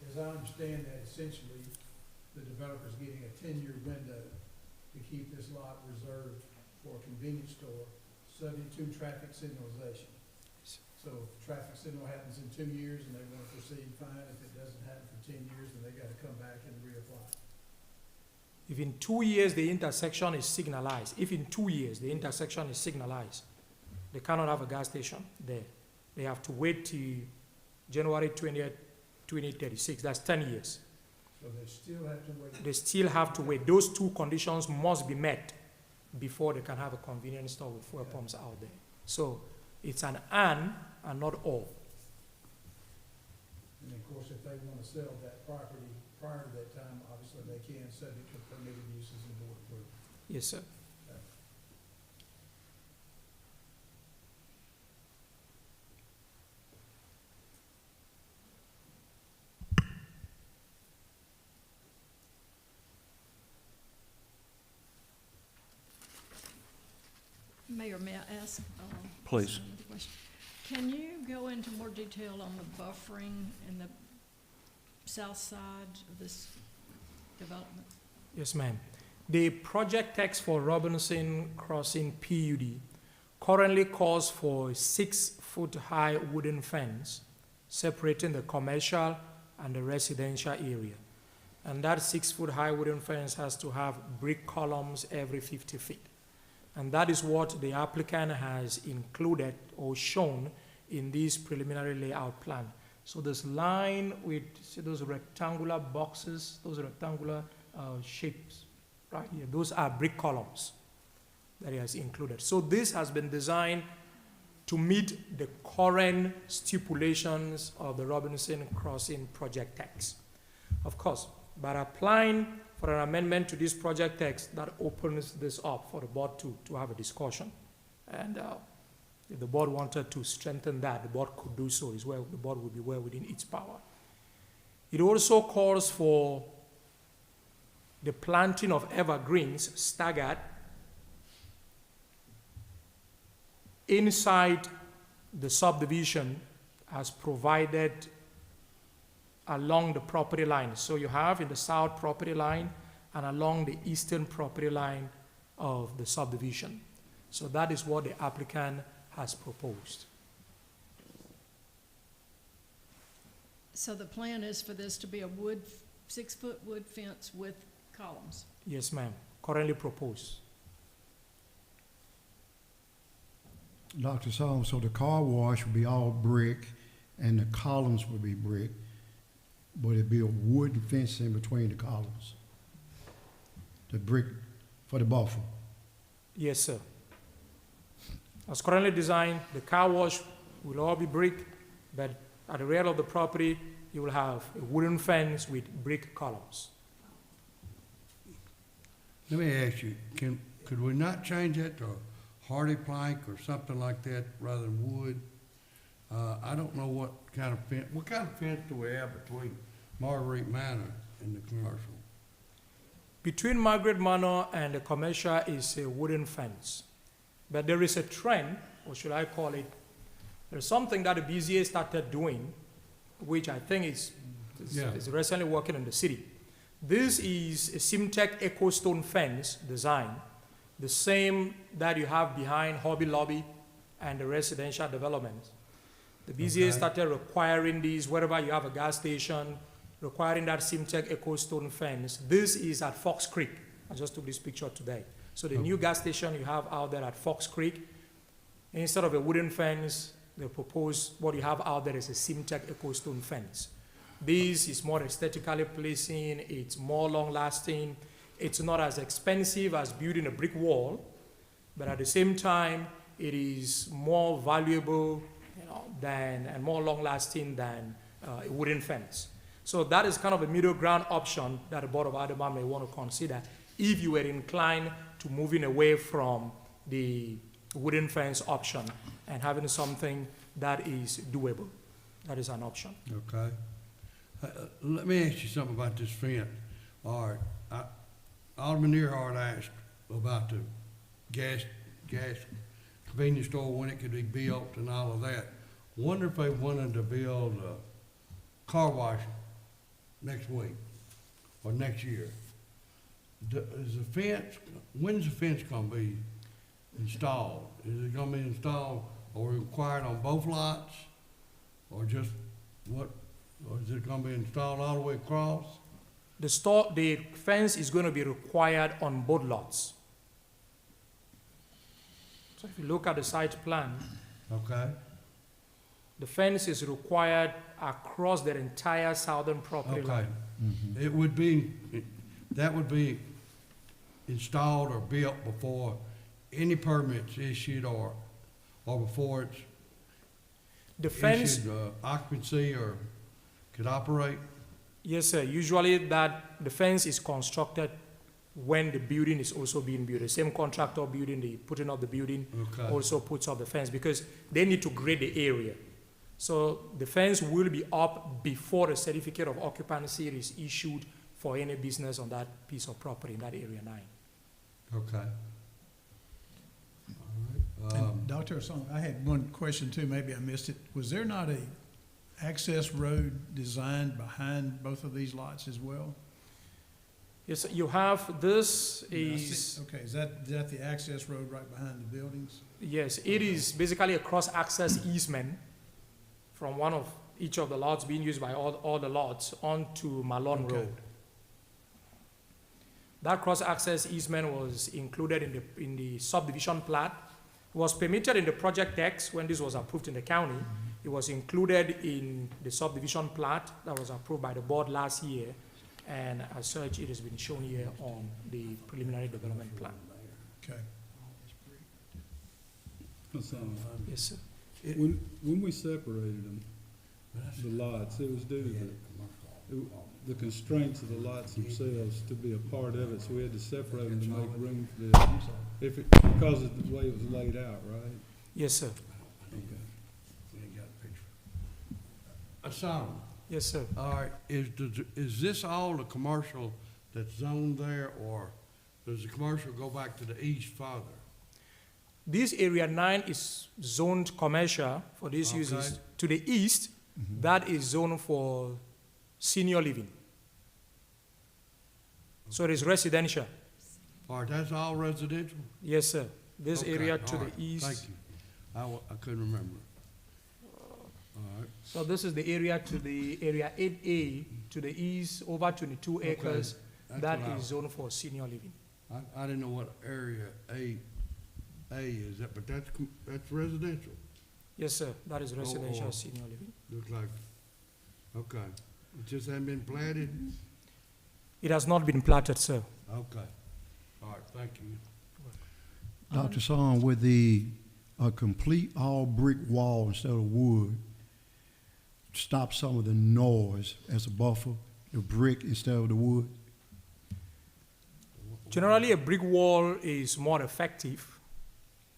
as I understand that essentially the developer's getting a 10-year window to keep this lot reserved for a convenience store, subject to traffic signalization. So if traffic signal happens in 2 years and they want to proceed, fine. If it doesn't happen for 10 years, then they got to come back and reapply. If in 2 years the intersection is signalized, they cannot have a gas station there. They have to wait till January 20th, 2036. That's 10 years. So they still have to wait. They still have to wait. Those two conditions must be met before they can have a convenience store with fuel pumps out there. So it's an and not or. And of course, if they want to sell that property prior to that time, obviously they can, subject to permitted uses and board approval. Yes, sir. Mayor, may I ask? Please. another question? Can you go into more detail on the buffering in the south side of this development? Yes, ma'am. The project text for Robinson Crossing PUD currently calls for a 6-foot-high wooden fence separating the commercial and the residential area. And that 6-foot-high wooden fence has to have brick columns every 50 feet. And that is what the applicant has included or shown in this preliminary layout plan. So this line with, see those rectangular boxes, those rectangular shapes right here, those are brick columns that he has included. So this has been designed to meet the current stipulations of the Robinson Crossing project text. Of course, by applying for an amendment to this project text, that opens this up for the board to have a discussion. And if the board wanted to strengthen that, the board could do so as well. The board would be well within its power. It also calls for the planting of evergreens staggered inside the subdivision as provided along the property line. So you have in the south property line and along the eastern property line of the subdivision. So that is what the applicant has proposed. So the plan is for this to be a 6-foot wood fence with columns? Yes, ma'am. Currently proposed. Dr. Solomon, so the car wash would be all brick and the columns would be brick, but it'd be a wooden fence in between the columns? The brick for the buffer? Yes, sir. As currently designed, the car wash will all be brick, but at the rear of the property, you will have a wooden fence with brick columns. Let me ask you, could we not change that to hardy plank or something like that rather than wood? I don't know what kind of fence do we have between Marguerite Manor and the commercial? Between Margaret Manor and the commercial is a wooden fence. But there is a trend, or should I call it, there's something that the BZA started doing, which I think is recently working in the city. This is a Simtech Eco Stone fence design, the same that you have behind Hobby Lobby and the residential developments. The BZA started requiring these wherever you have a gas station, requiring that Simtech Eco Stone fence. This is at Fox Creek. I just took this picture today. So the new gas station you have out there at Fox Creek, instead of a wooden fence, they propose what you have out there is a Simtech Eco Stone fence. This is more aesthetically pleasing, it's more long-lasting, it's not as expensive as building a brick wall, but at the same time, it is more valuable and more long-lasting than a wooden fence. So that is kind of a middle ground option that the Board of Aldermen may want to consider if you were inclined to moving away from the wooden fence option and having something that is doable. That is an option. Okay. Let me ask you something about this fence. All right, Alderman Earhart asked about the gas convenience store, when it could be built and all of that. Wonder if they wanted to build a car wash next week or next year. Is the fence, when's the fence gonna be installed? Is it gonna be installed or required on both lots? Or just what, or is it gonna be installed all the way across? The fence is going to be required on both lots. So if you look at the site plan, Okay, the fence is required across the entire southern property okay. line. It would be, that would be installed or built before any permits issued or before it's The fence, issued occupancy or could operate? yes, sir. Usually the fence is constructed when the building is also being built. The same contractor building, the putting up the building Okay, also puts up the fence because they need to grade the area. So the fence will be up before the certificate of occupancy is issued for any business on that piece of property in that area 9. okay. All right, And Dr. Osong, I had one question too, maybe I missed it. Was there not a access road designed behind both of these lots as well? Yes, you have, this I mean, I see- is, Okay, is that the access road right behind the buildings? yes, it is basically a cross-access easement from one of each of the lots being used by all the lots onto Malone Okay. Road. That cross-access easement was included in the subdivision plat. It was permitted in the project text when this was approved in the county. It was included in the subdivision plat that was approved by the board last year. And as such, it has been shown here on the preliminary development plan. Okay. Hassan, Yes, sir. when we separated them, the lots, it was due to the constraints of the lots themselves to be a part of it, so we had to separate them to make room for this. Because of the way it was laid out, right? Yes, sir. Assam, Yes, sir. all right, is this all the commercial that's zoned there, or does the commercial go back to the east farther? This area 9 is zoned commercial for these uses. Okay. To the east, that is zoned for senior living. So it is residential. All right, that's all residential? Yes, sir. This Okay, area to all the right, east. Thank you. I couldn't remember. All right, So this is the area to the area 8A to the east, over 22 Okay, acres. that's That what I- is zoned for senior living. I didn't know what area A is, that, but that's residential, Yes, sir. That is residential oh. senior living. looks like. Okay, it just hasn't been platted? It has not been platted, sir. Okay, all right, thank you. Dr. Song, with the complete all brick wall instead of wood, stop some of the noise as a buffer, the brick instead of the wood? Generally, a brick wall is more effective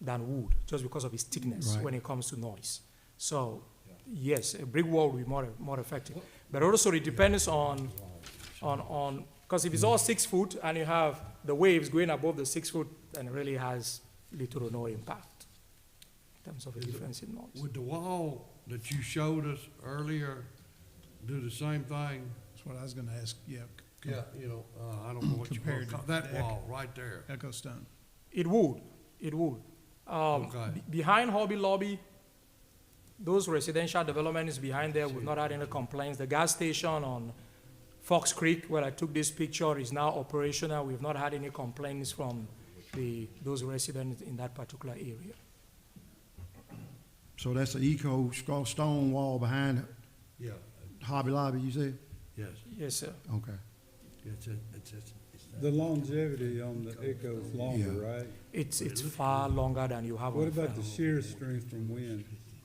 than wood just because of its thickness Right. when it comes to noise. So, yes, a brick wall will be more effective. But also it depends on, because if it's all 6 foot and you have the waves going above the 6 foot, then it really has little or no impact in terms of a difference in noise. Would the wall that you showed us earlier do the same thing? That's what I was gonna ask, yeah. Yeah, you know, I don't know what you Compared call to that the wall right there. Echo Stone. It would. Okay. Behind Hobby Lobby, those residential developments behind there, we've not had any complaints. The gas station on Fox Creek, where I took this picture, is now operational. We've not had any complaints from those residents in that particular area. So that's an eco stone wall behind Yeah, Hobby Lobby, you said? yes, Yes, sir. Okay. it's The longevity on the Echo is longer, Yeah. right? It's far longer than you have on What about the Fairmont. shear strength from wind?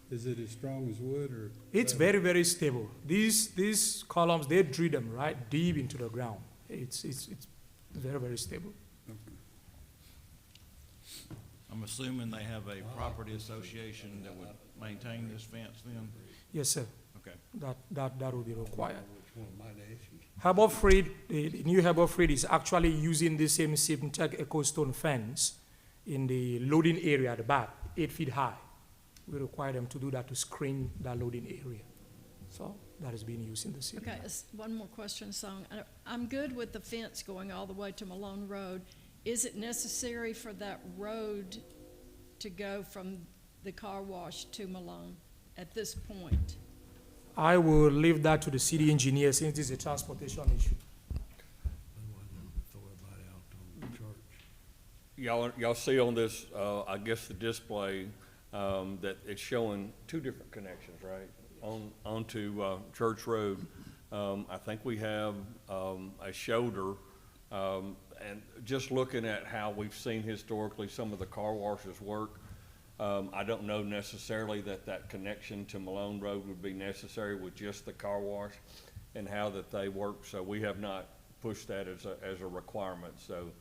Is it as strong as wood or? It's very, very stable. These columns, they drill them right deep into the ground. It's very, very stable. I'm assuming they have a property association that would maintain this fence then? Yes, sir. Okay. That will be required. Harbor Freight, the new Harbor Freight is actually using the same Simtech EcoStone fence in the loading area at the back, 8 feet high. We require them to do that to screen that loading area. So that is being used in the city. Okay, one more question, Song. I'm good with the fence going all the way to Malone Road. Is it necessary for that road to go from the car wash to Malone at this point? I will leave that to the city engineer since it's a transportation issue. Y'all see on this, I guess the display, that it's showing two different connections, right? Onto Church Road. I think we have a shoulder, and just looking at how we've seen historically some of the car washes work, I don't know necessarily that connection to Malone Road would be necessary with just the car wash and how that they work. So we have not pushed that as a requirement. So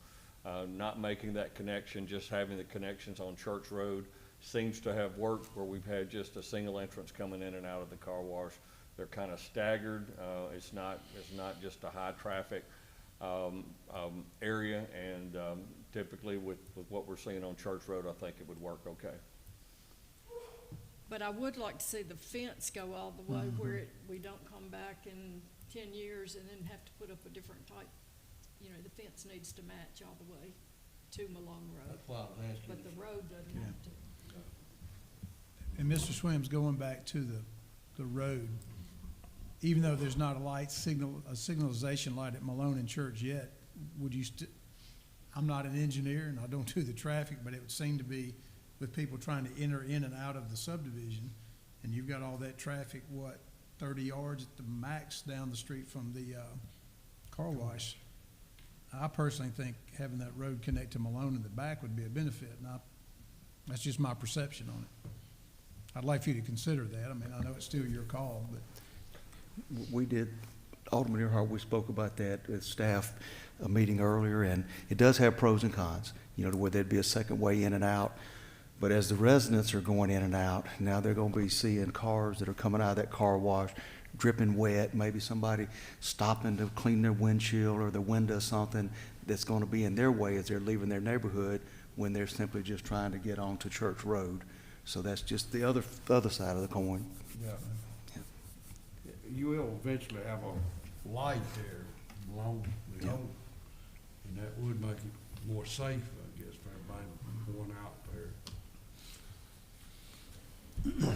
not making that connection, just having the connections on Church Road seems to have worked where we've had just a single entrance coming in and out of the car wash. They're kind of staggered. It's not just a high traffic area, and typically with what we're seeing on Church Road, I think it would work okay. But I would like to see the fence go all the way where we don't come back in 10 years and then have to put up a different type. You know, the fence needs to match all the way to Malone Road. That's why I was asking. But the road doesn't have to. And Mr. Swims, going back to the road, even though there's not a signalization light at Malone and Church yet, would you I'm not an engineer and I don't do the traffic, but it would seem to be with people trying to enter in and out of the subdivision, and you've got all that traffic, 30 yards at the max down the street from the car wash. I personally think having that road connect to Malone in the back would be a benefit, and that's just my perception on it. I'd like for you to consider that. I mean, I know it's still your call, but. We did, Alderman Earhart, we spoke about that with staff a meeting earlier, and it does have pros and cons, where there'd be a second way in and out. But as the residents are going in and out, now they're going to be seeing cars that are coming out of that car wash dripping wet, maybe somebody stopping to clean their windshield or the window, something that's going to be in their way as they're leaving their neighborhood when they're simply just trying to get onto Church Road. So that's just the other side of the coin. Yeah. You will eventually have a light there along the road, and that would make it more safe, I guess, for everybody going out there.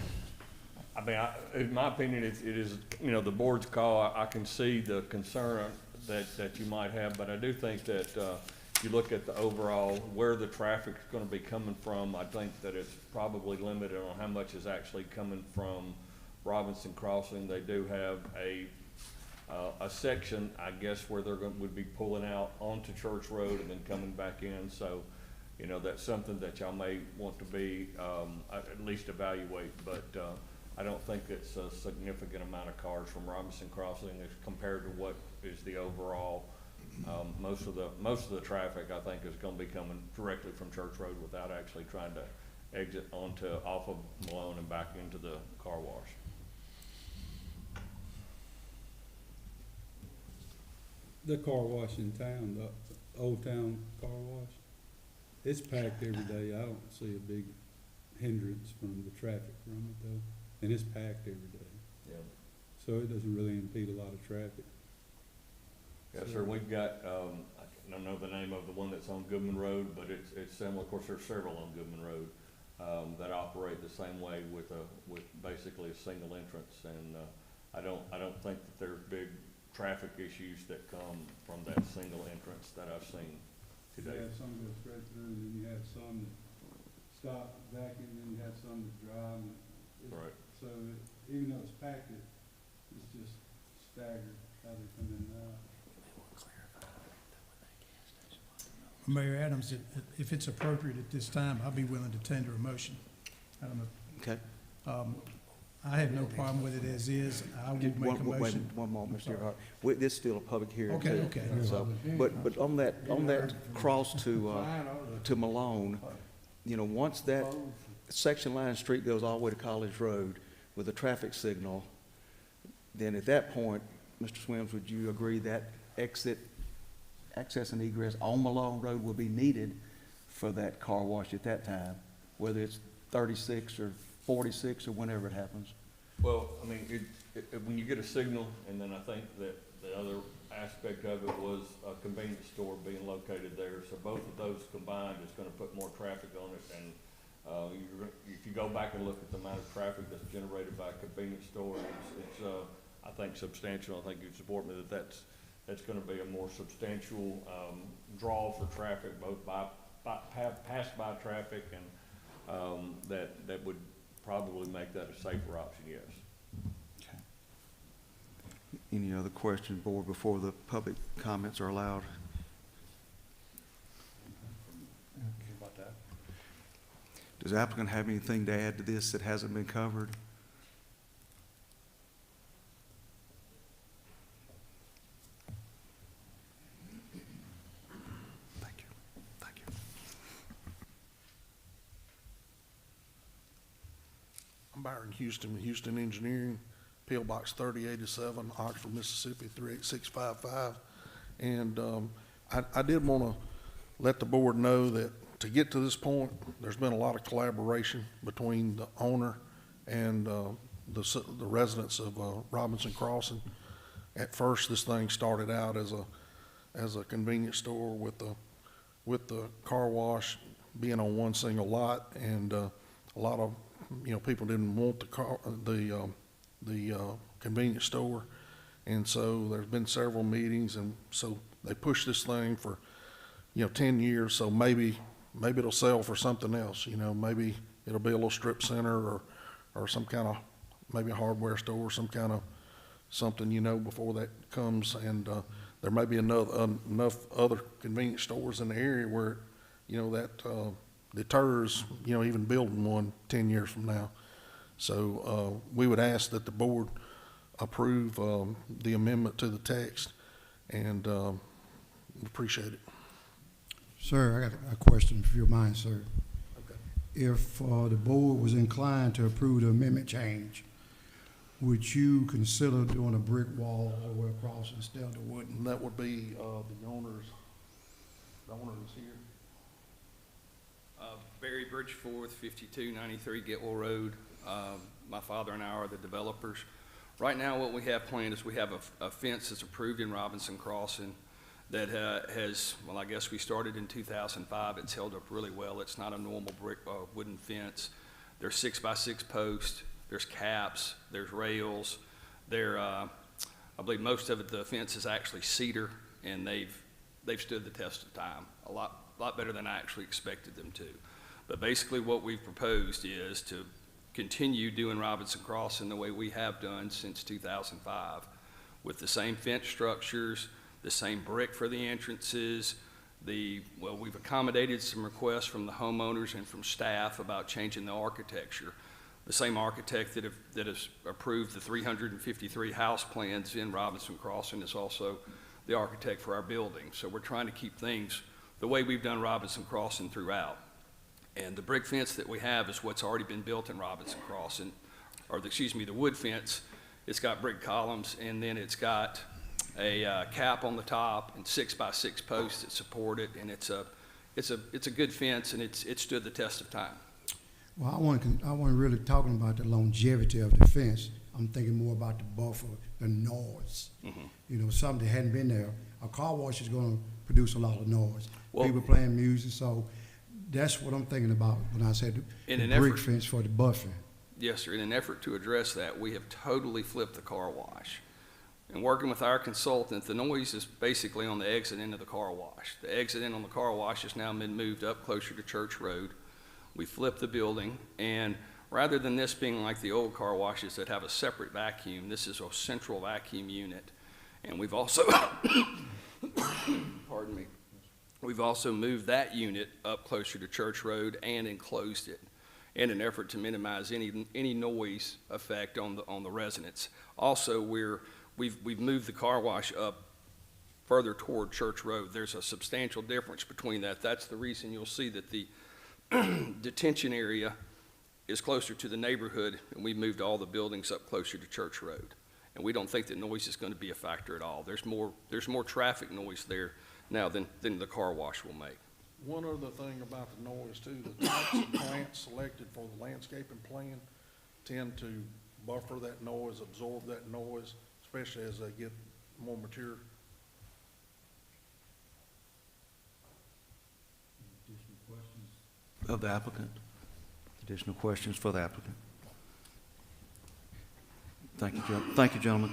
I mean, in my opinion, it is, the board's call. I can see the concern that you might have, but I do think that if you look at the overall, where the traffic's gonna be coming from, I think that it's probably limited on how much is actually coming from Robinson Crossing. They do have a section, I guess, where would be pulling out onto Church Road and then coming back in. So, that's something that y'all may want to be, at least evaluate, but, I don't think it's a significant amount of cars from Robinson Crossing as compared to what is the overall, most of the traffic, I think, is gonna be coming directly from Church Road without actually trying to exit off of Malone and back into the car wash. The car wash in town, the Old Town Car Wash, it's packed every day. I don't see a big hindrance from the traffic from it though, and it's packed every day. Yeah. So it doesn't really impede a lot of traffic. Yes, sir. We've got, I don't know the name of the one that's on Goodman Road, but it's similar. Of course, there's several on Goodman Road that operate the same way with basically a single entrance, and I don't think that there's big traffic issues that come from that single entrance that I've seen today. You have some go straight through, and then you have some that stop vacuum, then you have some that drive. Right. So even though it's packed, it's just staggered how they come in and out. Mayor Adams, if it's appropriate at this time, I'll be willing to tender a motion. I don't know. Okay. I have no problem with it as is. I will make a motion. One moment, Mr. Earhart. This is still a public hearing. Okay, too. okay. So, but on that cross to Malone, you know, once that section line street goes all the way to College Road with a traffic signal, then at that point, Mr. Swims, would you agree that access and egress on Malone Road will be needed for that car wash at that time, whether it's 36 or 46 or whenever it happens? Well, I mean, when you get a signal, and then I think that the other aspect of it was a convenience store being located there, so both of those combined is gonna put more traffic on it, and if you go back and look at the amount of traffic that's generated by a convenience store, it's I think substantial. I think you support me that that's gonna be a more substantial draw for traffic, both pass-by traffic, and that would probably make that a safer option, yes. Okay. Any other questions, board, before the public comments are allowed? About that. Does the applicant have anything to add to this that hasn't been covered? Thank you. Thank you. I'm Byron Houston with Houston Engineering, P.O. Box 3087, Oxford, Mississippi 38655. And I did want to let the board know that to get to this point, there's been a lot of collaboration between the owner and the residents of Robinson Crossing. At first, this thing started out as a convenience store with the car wash being on one single lot, and a lot of people didn't want the convenience store, and so there's been several meetings, and so they pushed this thing for 10 years. So maybe it'll sell for something else. Maybe it'll be a little strip center or some kind of maybe a hardware store, some kind of something before that comes, and there may be enough other convenience stores in the area where that deters even building one 10 years from now. So we would ask that the board approve the amendment to the text, and appreciate it. Sir, I got a question, if you don't mind, sir. Okay. If the board was inclined to approve the amendment change, would you consider doing a brick wall all the way across instead of the wooden? And that would be the owners here. Barry Bridgeforth, 5293 Getwell Road. My father and I are the developers. Right now, what we have planned is we have a fence that's approved in Robinson Crossing that has, well, I guess we started in 2005. It's held up really well. It's not a normal brick wooden fence. There's 6x6 posts. There's caps. There's rails. I believe most of it, the fence is actually cedar, and they've stood the test of time a lot better than I actually expected them to. But basically, what we've proposed is to continue doing Robinson Crossing the way we have done since 2005, with the same fence structures, the same brick for the entrances. We've accommodated some requests from the homeowners and from staff about changing the architecture. The same architect that has approved the 353 house plans in Robinson Crossing is also the architect for our building. So we're trying to keep things the way we've done Robinson Crossing throughout. And the brick fence that we have is what's already been built in Robinson Crossing, the wood fence. It's got brick columns, and then it's got a cap on the top and 6x6 posts that support it, and it's a good fence, and it stood the test of time. Well, I wasn't really talking about the longevity of the fence. I'm thinking more about the buffer, the noise. Mm-hmm. Something that hadn't been there. A car wash is going to produce a lot of noise. Well, people playing music, so that's what I'm thinking about when I said the brick fence for the buffer. Yes, sir. In an effort to address that, we have totally flipped the car wash. And working with our consultant, the noise is basically on the exit end of the car wash. The exit end on the car wash has now been moved up closer to Church Road. We flipped the building, and rather than this being like the old car washes that have a separate vacuum, this is a central vacuum unit. And we've also, pardon me, we've also moved that unit up closer to Church Road and enclosed it. in an effort to minimize any noise effect on the residents. Also, we've moved the car wash up further toward Church Road. There's a substantial difference between that. That's the reason you'll see that the detention area is closer to the neighborhood, and we moved all the buildings up closer to Church Road. And we don't think that noise is going to be a factor at all. There's more traffic noise there now than the car wash will make. One other thing about the noise too, the types of plants selected for the landscaping plan tend to buffer that noise, absorb that noise, especially as they get more mature. Of the applicant? Additional questions for the applicant? Thank you, gentlemen.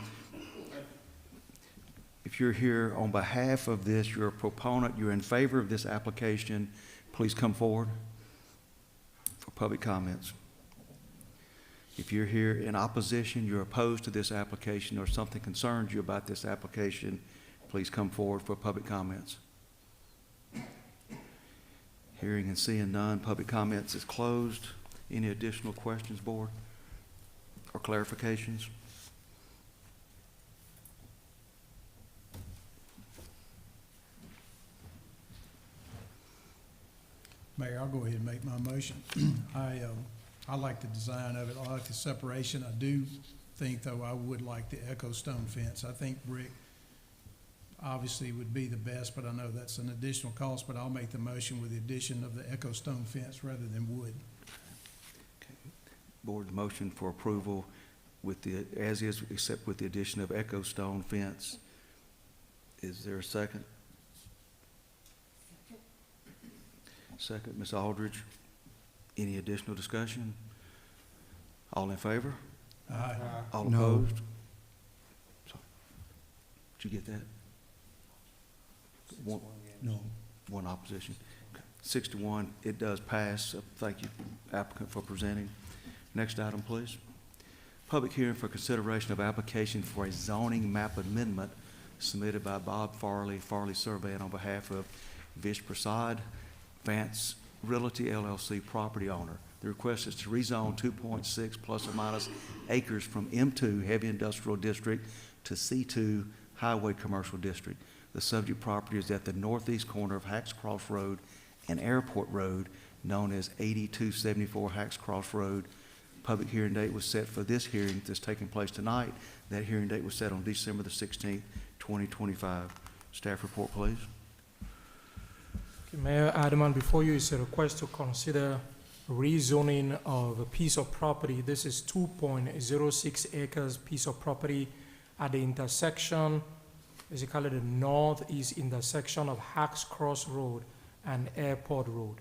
If you're here on behalf of this, you're a proponent, you're in favor of this application, please come forward for public comments. If you're here in opposition, you're opposed to this application, or something concerns you about this application, please come forward for public comments. Hearing and seeing none, public comments is closed. Any additional questions, board, or clarifications? Mayor, I'll go ahead and make my motion. I like the design of it. I like the separation. I do think, though, I would like the Echo Stone fence. I think brick obviously would be the best, but I know that's an additional cost, but I'll make the motion with the addition of the Echo Stone fence rather than wood. Okay. Board, motion for approval with the, as is, except with the addition of Echo Stone fence. Is there a second? Second, Ms. Aldridge. Any additional discussion? All in favor? Aye. All No. opposed? Sorry. Did you get that? No. One opposition. Okay. 6-1, it does pass. So thank you, applicant, for presenting. Next item, please. Public hearing for consideration of application for a zoning map amendment submitted by Bob Farley, Farley Surveying, on behalf of Vish Prasad, Vance Realty LLC property owner. The request is to rezone 2.6 plus or minus acres from M2 Heavy Industrial District to C2 Highway Commercial District. The subject property is at the northeast corner of Hacks Cross Road and Airport Road, known as 8274 Hacks Cross Road. Public hearing date was set for this hearing that's taking place tonight. That hearing date was set on December the 16th, 2025. Staff report, please. Okay, Mayor Aldermen, before you is a request to consider rezoning of a piece of property. This is 2.06 acres piece of property at the intersection, basically the northeast intersection of Hacks Cross Road and Airport Road.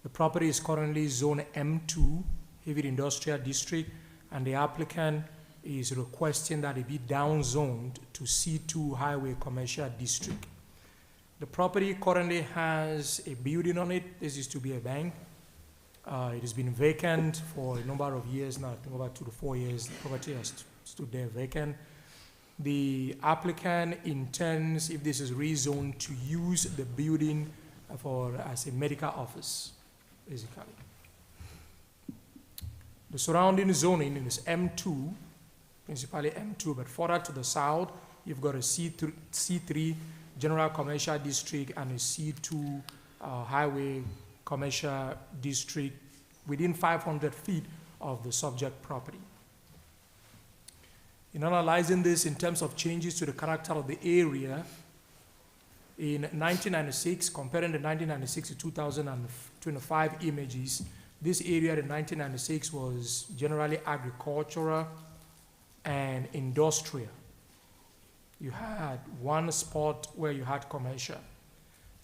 The property is currently zone M2, Heavy Industrial District, and the applicant is requesting that it be downzoned to C2 Highway Commercial District. The property currently has a building on it. This is to be a bank. It has been vacant for a number of years now, I think about 2 to 4 years. The property has stood there vacant. The applicant intends, if this is rezoned, to use the building as a medical office, basically. The surrounding zoning is M2, principally M2, but further to the south, you've got a C3 General Commercial District and a C2 Highway Commercial District within 500 feet of the subject property. In analyzing this in terms of changes to the character of the area, in 1996, comparing the 1996 to 2025 images, this area in 1996 was generally agricultural and industrial. You had one spot where you had commercial.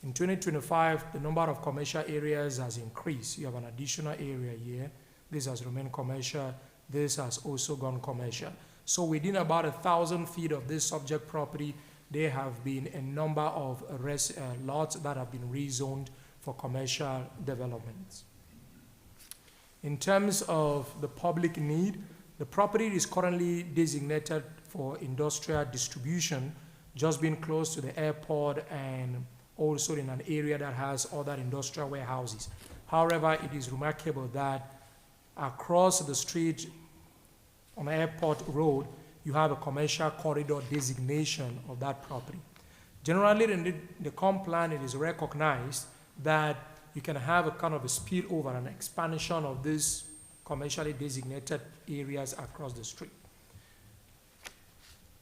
In 2025, the number of commercial areas has increased. You have an additional area here. This has remained commercial. This has also gone commercial. So within about 1,000 feet of this subject property, there have been a number of lots that have been rezoned for commercial developments. In terms of the public need, the property is currently designated for industrial distribution, just being close to the airport and also in an area that has other industrial warehouses. However, it is remarkable that Across the street on Airport Road, you have a commercial corridor designation of that property. Generally, in the comp plan, it is recognized that you can have a kind of a spillover and expansion of these commercially designated areas across the street.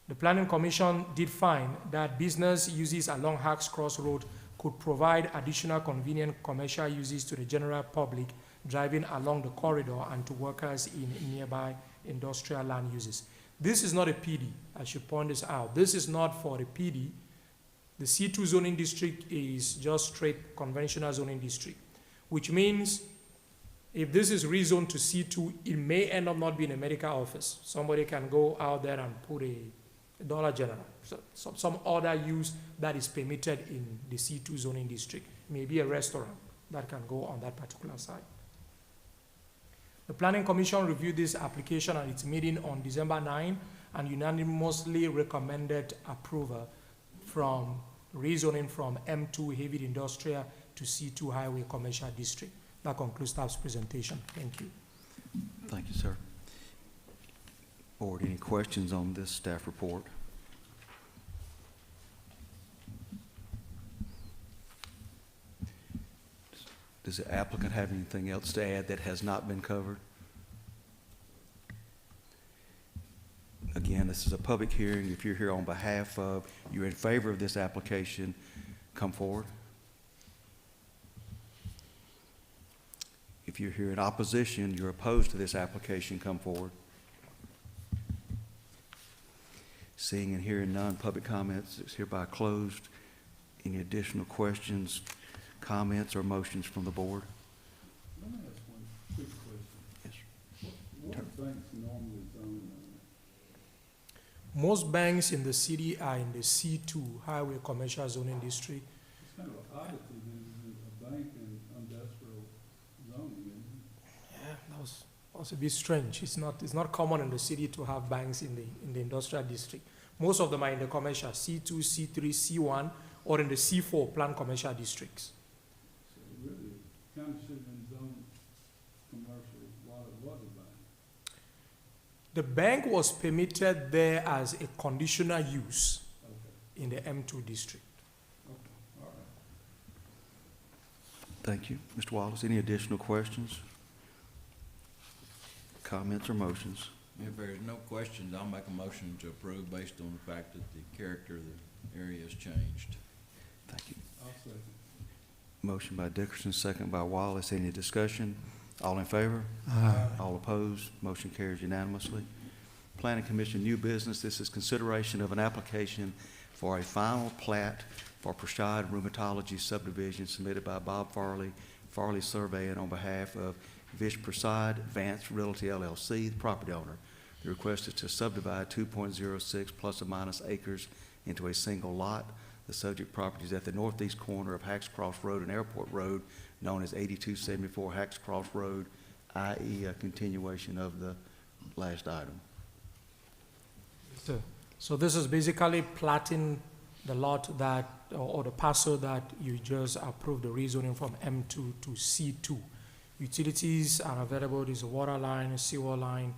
The Planning Commission did find that business uses along Hacks Cross Road could provide additional convenient commercial uses to the general public driving along the corridor and to workers in nearby industrial land uses. This is not a PD, I should point this out. This is not for a PD. The C2 zoning district is just straight conventional zoning district, which means if this is rezoned to C2, it may end up not being a medical office. Somebody can go out there and put a Dollar General, so some other use that is permitted in the C2 zoning district. Maybe a restaurant that can go on that particular site. The Planning Commission reviewed this application at its meeting on December 9 and unanimously recommended approval from rezoning from M2 heavy industrial to C2 highway commercial district. That concludes staff's presentation. Thank you. Thank you, sir. Board, any questions on this staff report? Does the applicant have anything else to add that has not been covered? Again, this is a public hearing. If you're here on behalf of, you're in favor of this application, come forward. If you're here in opposition, you're opposed to this application, come forward. Seeing and hearing none, public comments is hereby closed. Any additional questions, comments, or motions from the board? Let me ask one quick question. Yes. What banks normally zone Most banks in the city are in the C2 highway commercial zoning district. It's kind of an oddity that a bank in industrial zoning, isn't it? Yeah, that was a bit strange. It's not common in the city to have banks in the industrial district. Most of them are in the commercial C2, C3, C1, or in the C4 planned commercial districts. So it really kind of should have been zoned commercial while it was a bank. The bank was permitted there as a conditional use Okay. in the M2 district. Okay. All right. Thank you. Mr. Wallace, any additional questions, comments, or motions? If there's no questions, I'll make a motion to approve based on the fact that the character of the area has changed. Thank you. I'll second. Motion by Dickerson, second by Wallace. Any discussion? All in favor? Aye. All opposed? Motion carries unanimously. Planning Commission, new business. This is consideration of an application for a final plat for Prashad Rheumatology subdivision submitted by Bob Farley, Farley Surveying on behalf of Vish Prasad Advanced Realty LLC, the property owner. The request is to subdivide 2.06 plus or minus acres into a single lot. The subject property is at the northeast corner of Hacks Cross Road and Airport Road, known as 8274 Hacks Cross Road, i.e. a continuation of the last item. So this is basically platting the lot that, or the parcel that you just approved the rezoning from M2 to C2. Utilities are available. There's a water line, a sewer line,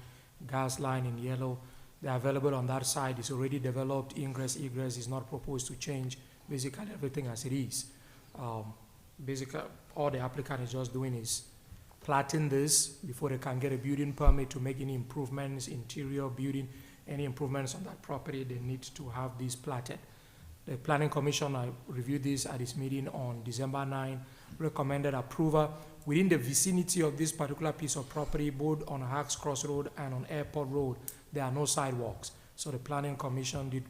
gas line in yellow. They're available on that side. It's already developed. Ingress, egress is not proposed to change. Basically, everything as it is. Basically, all the applicant is just doing is platting this before they can get a building permit to make any improvements, interior building, any improvements on that property. They need to have this platted. The Planning Commission reviewed this at its meeting on December 9, recommended approval. Within the vicinity of this particular piece of property, both on Hacks Cross Road and on Airport Road, there are no sidewalks. So the Planning Commission did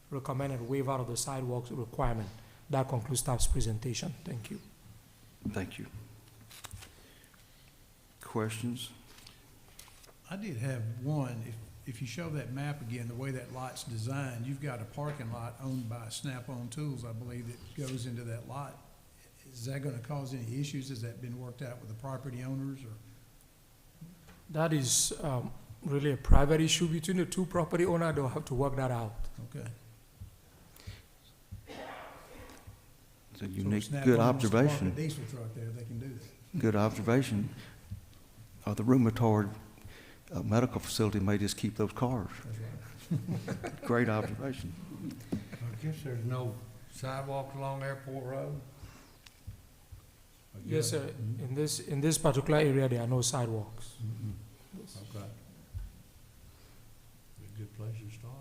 recommend a waiver of the sidewalks requirement. That concludes staff's presentation. Thank you. Thank you. Questions? I did have one. If you show that map again, the way that lot's designed, you've got a parking lot owned by Snap-on Tools, I believe, that goes into that lot. Is that gonna cause any issues? Has that been worked out with the property owners, or? That is really a private issue between the two property owners. They'll have to work that out. Okay. It's a So unique, Snap-on good wants to park a observation. diesel truck there, they can do that. Good observation. the rheumatoid medical facility may just keep those cars. Great observation. I guess there's no sidewalks along Airport Road? Yes, sir. In this particular area, there are no sidewalks. Yes. Okay. Be a good place to start.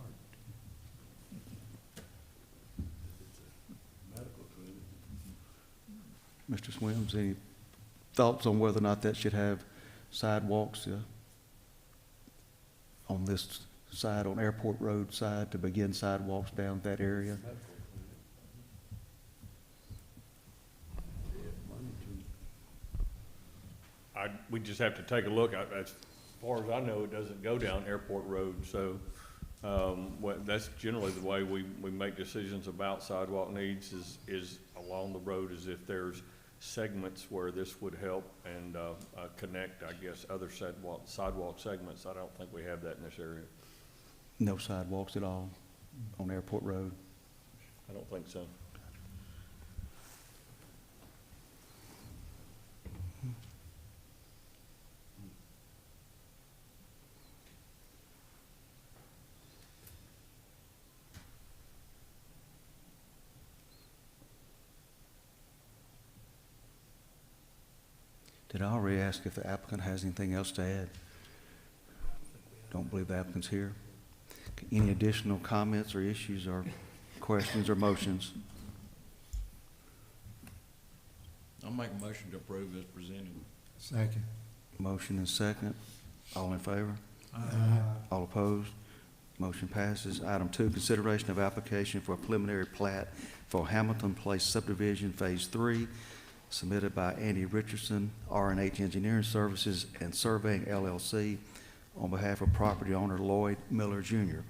Medical clinic. Mr. Swims, any thoughts on whether or not that should have sidewalks on this side, on Airport Road side, to begin sidewalks down that area? We just have to take a look. As far as I know, it doesn't go down Airport Road, so, that's generally the way we make decisions about sidewalk needs is along the road, as if there's segments where this would help and, connect, I guess, other sidewalk segments. I don't think we have that in this area. No sidewalks at all on Airport Road? I don't think so. Did I already ask if the applicant has anything else to add? Don't believe the applicant's here. Any additional comments or issues or questions or motions? I'll make a motion to approve as presented. Second. Motion and second. All in favor? Aye. All opposed? Motion passes. Item 2, consideration of application for a preliminary plat for Hamilton Place subdivision Phase 3, submitted by Andy Richardson, R&H Engineering Services and Surveying LLC, on behalf of property owner Lloyd Miller Jr.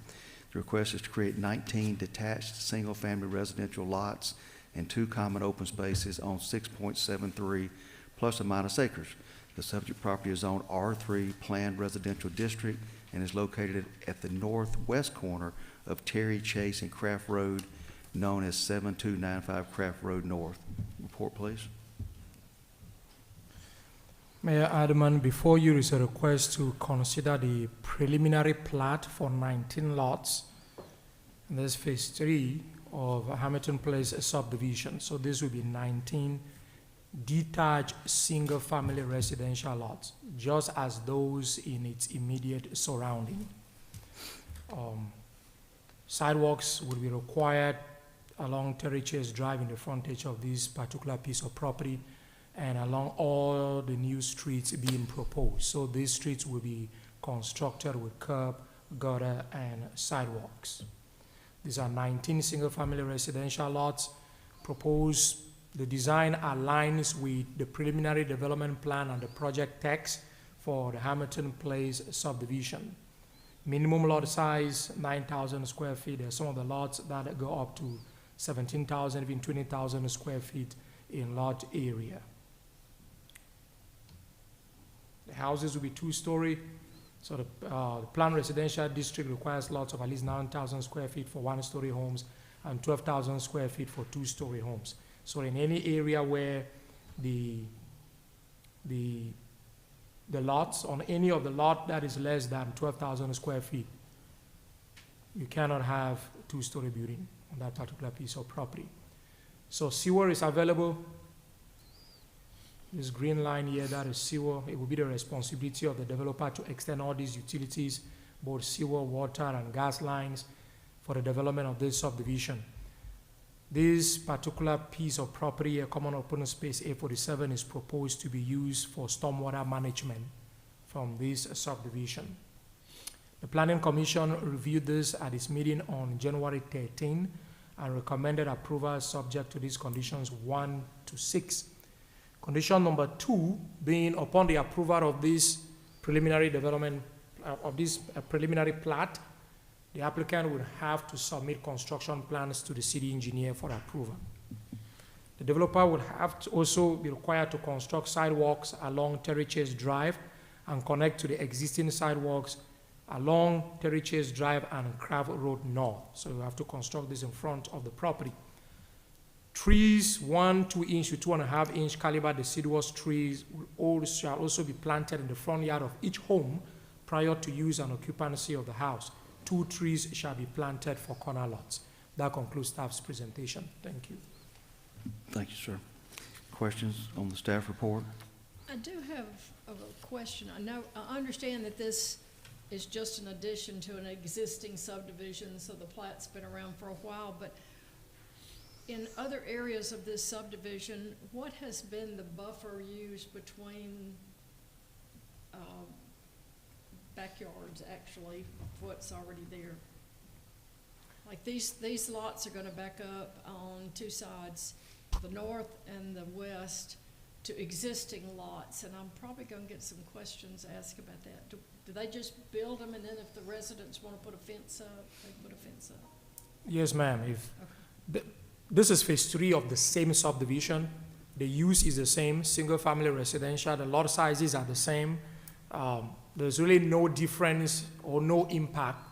The request is to create 19 detached single-family residential lots and 2 common open spaces on 6.73 plus or minus acres. The subject property is zoned R3 Planned Residential District and is located at the northwest corner of Terry Chase and Craft Road, known as 7295 Craft Road North. Report, please. Mayor Aldermen, before you is a request to consider the preliminary plat for 19 lots. And this is phase 3 of Hamilton Place subdivision. So this will be 19 detached single-family residential lots, just as those in its immediate surrounding. Sidewalks will be required along Terry Chase Drive in the frontage of this particular piece of property, and along all the new streets being proposed. So these streets will be constructed with curb, gutter, and sidewalks. These are 19 single-family residential lots. Proposed, the design aligns with the preliminary development plan and the project text for the Hamilton Place subdivision. Minimum lot size, 9,000 square feet. There are some of the lots that go up to 17,000, even 20,000 square feet in lot area. The houses will be 2-story, so the planned residential district requires lots of at least 9,000 square feet for 1-story homes and 12,000 square feet for 2-story homes. So in any area where the lots, on any of the lot that is less than 12,000 square feet, you cannot have a 2-story building on that particular piece of property. So sewer is available. This green line here, that is sewer. It will be the responsibility of the developer to extend all these utilities, both sewer, water, and gas lines, for the development of this subdivision. This particular piece of property, a common open space A47, is proposed to be used for stormwater management from this subdivision. The Planning Commission reviewed this at its meeting on January 13 and recommended approval subject to these conditions 1 to 6. Condition number 2 being, upon the approval of this preliminary development, of this preliminary plat, the applicant would have to submit construction plans to the city engineer for approval. The developer would have to also be required to construct sidewalks along Terry Chase Drive and connect to the existing sidewalks along Terry Chase Drive and Craft Road North. So you have to construct this in front of the property. Trees 1, 2 inch to 2.5 inch caliber deciduous trees shall also be planted in the front yard of each home prior to use and occupancy of the house. 2 trees shall be planted for corner lots. That concludes staff's presentation. Thank you. Thank you, sir. Questions on the staff report? I do have a question. I understand that this is just an addition to an existing subdivision, so the plat's been around for a while, but in other areas of this subdivision, what has been the buffer used between backyards, actually, what's already there? Like these lots are gonna back up on 2 sides, the north and the west, to existing lots, and I'm probably gonna get some questions asked about that. Do they just build them, and then if the residents wanna put a fence up, they put a fence up? Yes, ma'am. This is phase 3 of the same subdivision. The use is the same, single-family residential. The lot sizes are the same. There's really no difference or no impact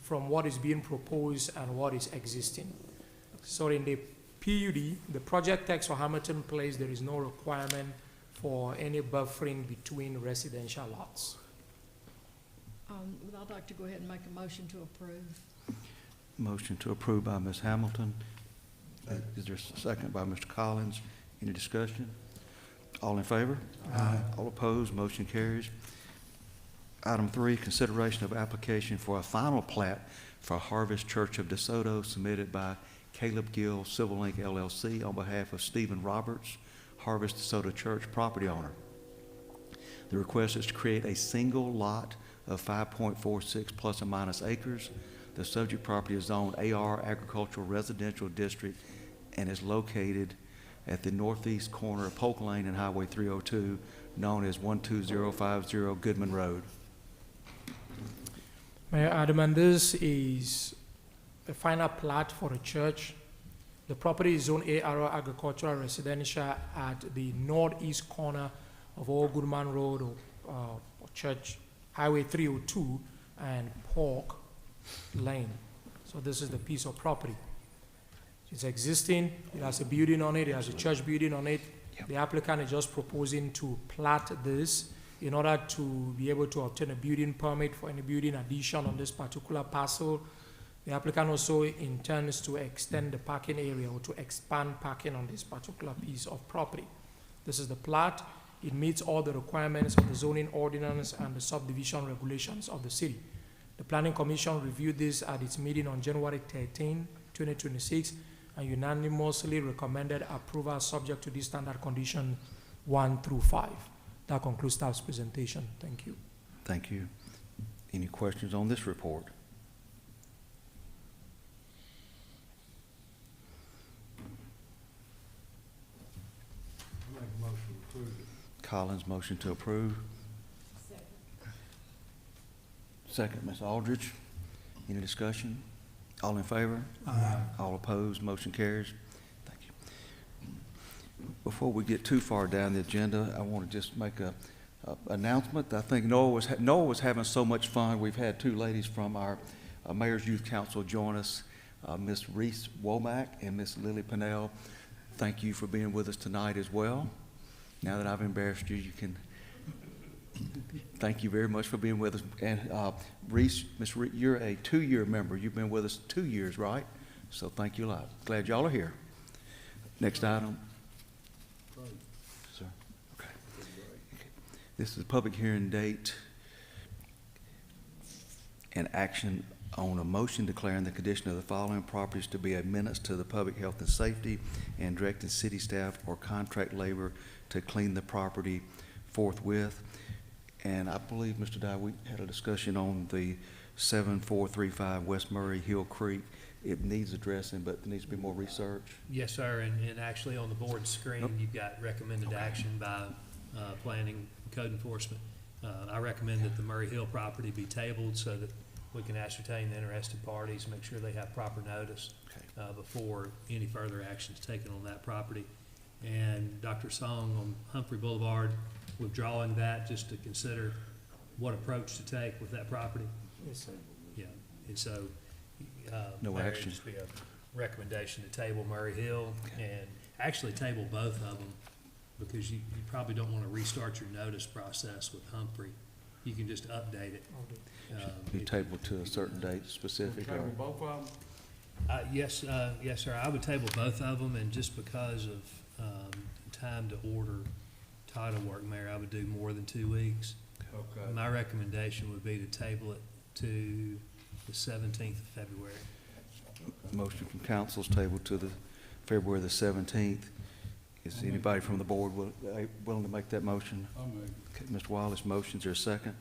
from what is being proposed and what is existing. So in the PUD, the project text for Hamilton Place, there is no requirement for any buffering between residential lots. I'd like to go ahead and make a motion to approve. Motion to approve by Ms. Hamilton. Is there a second by Mr. Collins? Any discussion? All in favor? Aye. All opposed? Motion carries. Item 3, consideration of application for a final plat for Harvest Church of DeSoto submitted by Caleb Gill Civil Link LLC on behalf of Stephen Roberts, Harvest DeSoto Church property owner. The request is to create a single lot of 5.46 plus or minus acres. The subject property is zoned AR Agricultural Residential District and is located at the northeast corner of Polk Lane and Highway 302, known as 12050 Goodman Road. Mayor Alderman, this is a final plat for a church. The property is zoned AR Agricultural Residential at the northeast corner of Old Goodman Road or Church Highway 302 and Polk Lane. So this is the piece of property. It's existing, it has a building on it, it has a church building on it. Yep. The applicant is just proposing to plat this in order to be able to obtain a building permit for any building addition on this particular parcel. The applicant also intends to extend the parking area or to expand parking on this particular piece of property. This is the plat. It meets all the requirements of the zoning ordinance and the subdivision regulations of the city. The Planning Commission reviewed this at its meeting on January 13, 2026, and unanimously recommended approval subject to these standard conditions 1 through 5. That concludes staff's presentation. Thank you. Thank you. Any questions on this report? I make a motion to approve it. Collins, motion to approve. Second, Ms. Aldridge. Any discussion? All in favor? Aye. All opposed? Motion carries. Thank you. Before we get too far down the agenda, I want to just make a announcement. I think Noah was having so much fun. We've had 2 ladies from our Mayor's Youth Council join us, Ms. Reese Womack and Ms. Lily Pinnell. Thank you for being with us tonight as well. Now that I've embarrassed you, you can thank you very much for being with us. And Reese, Ms. Reese, you're a 2-year member. You've been with us 2 years, right? So thank you a lot. Glad y'all are here. Next item. Sir. Okay. This is a public hearing date and action on a motion declaring the condition of the following properties to be a menace to the public health and safety and directing city staff or contract labor to clean the property forthwith. And I believe, Mr. Dye, we had a discussion on the 7435 West Murray Hill Creek. It needs addressing, but there needs to be more research. Yes, sir, and actually on the board screen, you've got recommended action by planning code enforcement. I recommend that the Murray Hill property be tabled so that we can ascertain the interested parties, make sure they have proper notice before any further action is taken on that property. And Dr. Song on Humphrey Boulevard, withdrawing that just to consider what approach to take with that property. Yes, sir. Yeah, and so No Mayor, action. it'd just be recommendation to table Murray Hill and actually table both of them because you probably don't want to restart your notice process with Humphrey. You can just update it. Be tabled to a certain date specific or? both of them? Yes, sir. I would table both of them, and just because of time to order title work, Mayor, I would do more than 2 weeks. Okay. My recommendation would be to table it to the 17th of February. Motion from council's table to the February the 17th. Is anybody from the board willing to make that motion? I'll make it. Okay, Mr. Wallace, motions, there a second?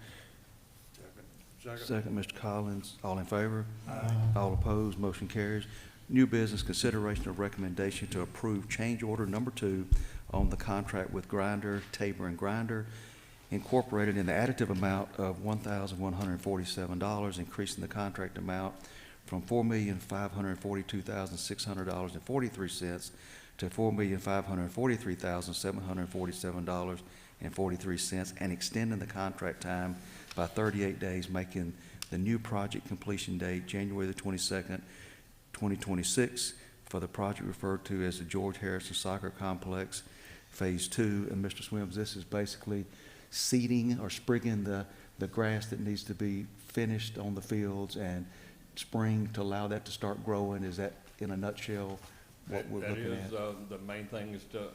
Second, Mr. Collins, all in favor? Aye. All opposed, motion carries. New business, consideration of recommendation to approve change order number 2 on the contract with Grinder, Tabor and Grinder, incorporated in the additive amount of $1,147, increasing the contract amount from $4,542,600.43 to $4,543,747.43, and extending the contract time by 38 days, making the new project completion date January the 22nd, 2026, for the project referred to as the George Harrison Soccer Complex, Phase 2. And Mr. Swims, this is basically seeding or sprigging the grass that needs to be finished on the fields and spring to allow that to start growing. Is that, in a nutshell, what we're looking at? That is, the main thing is to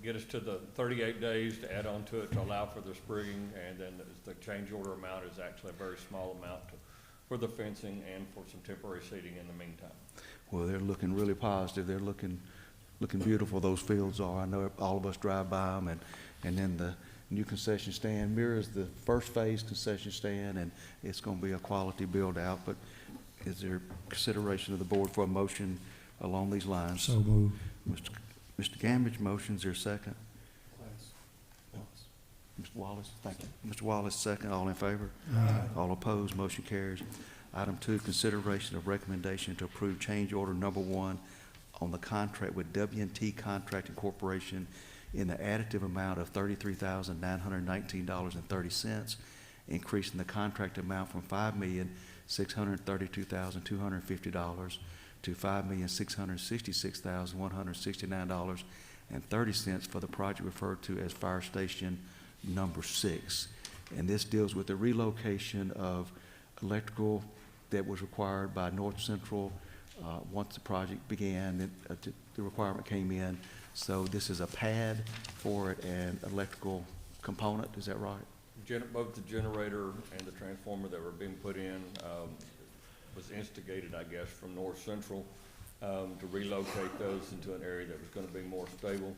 get us to the 38 days, to add on to it, to allow for the sprigging, and then the change order amount is actually a very small amount for the fencing and for some temporary seating in the meantime. Well, they're looking really positive. They're looking beautiful, those fields are. I know all of us drive by them, and then the new concession stand mirrors the first phase concession stand, and it's going to be a quality build out. But is there consideration of the board for a motion along these lines? So moved. Mr. Gamage, motions, there a second? Mr. Wallace, thank you. Mr. Wallace, second. All in favor? Aye. All opposed, motion carries. Item 2, consideration of recommendation to approve change order number 1 on the contract with W&T Contracting Corporation in the additive amount of $33,919.30, increasing the contract amount from $5,632,250 to $5,666,169.30 for the project referred to as Fire Station number 6. And this deals with the relocation of electrical that was required by North Central once the project began. The requirement came in. So this is a pad for it and electrical component. Is that right? Both the generator and the transformer that were being put in was instigated, I guess, from North Central to relocate those into an area that was going to be more stable.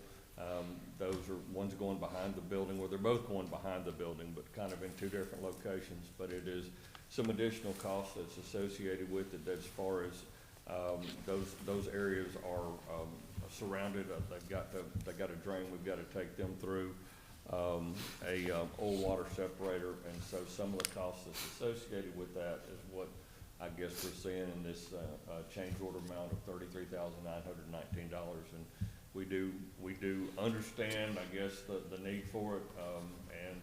Those are one's going behind the building, well, they're both going behind the building, but kind of in 2 different locations. But it is some additional cost that's associated with it, as far as those areas are surrounded. They've got a drain we've got to take them through, oil water separator, and so some of the costs that's associated with that is what I guess we're seeing in this change order amount of $33,919. And we do understand, I guess, the need for it, and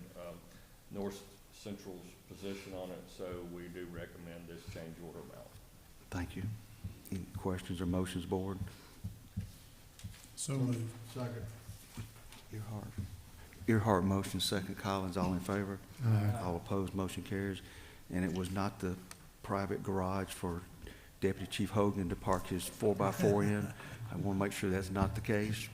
North Central's position on it, so we do recommend this change order amount. Thank you. Any questions or motions, board? So moved. Second. Earhart motion, second. Collins, all in favor? Aye. All opposed, motion carries. And it was not the private garage for Deputy Chief Hogan to park his 4x4 in. I want to make sure that's not the case.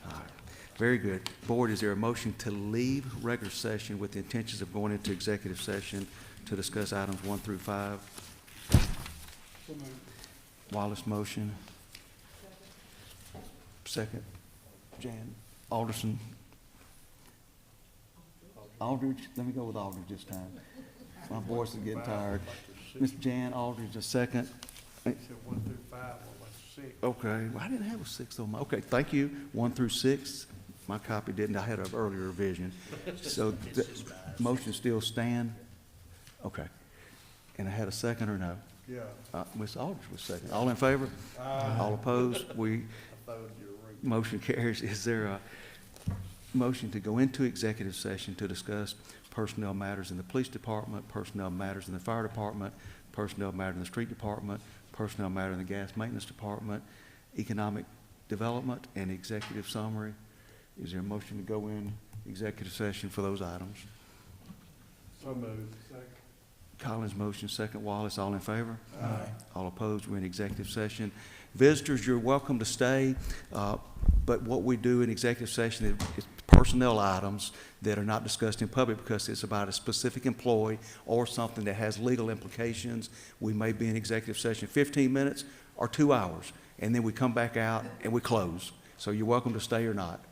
All right. Very good. Board, is there a motion to leave regular session with the intentions of going into executive session to discuss items 1 through 5? So moved. Wallace motion. Second. Jan. Alderson. Aldridge. Let me go with Aldridge this time. My voice is getting tired. Mr. Jan Aldridge, a second. Said 1 through 5, what about 6? Okay, well, I didn't have a 6 on my, okay, thank you. 1 through 6. My copy didn't, I had an earlier revision. So the motion still stand? Okay. And I had a second or no? Yeah. Ms. Aldridge was second. All in favor? All opposed? Motion carries. Is there a motion to go into executive session to discuss personnel matters in the police department, personnel matters in the fire department, personnel matters in the street department, personnel matter in the gas maintenance department, economic development, and executive summary. Is there a motion to go in executive session for those items? So moved. Second. Collins motion, second Wallace, all in favor? Aye. All opposed, we're in executive session. Visitors, you're welcome to stay, but what we do in executive session is personnel items that are not discussed in public because it's about a specific employee or something that has legal implications. We may be in executive session 15 minutes or 2 hours, and then we come back out and we close. So you're welcome to stay or not.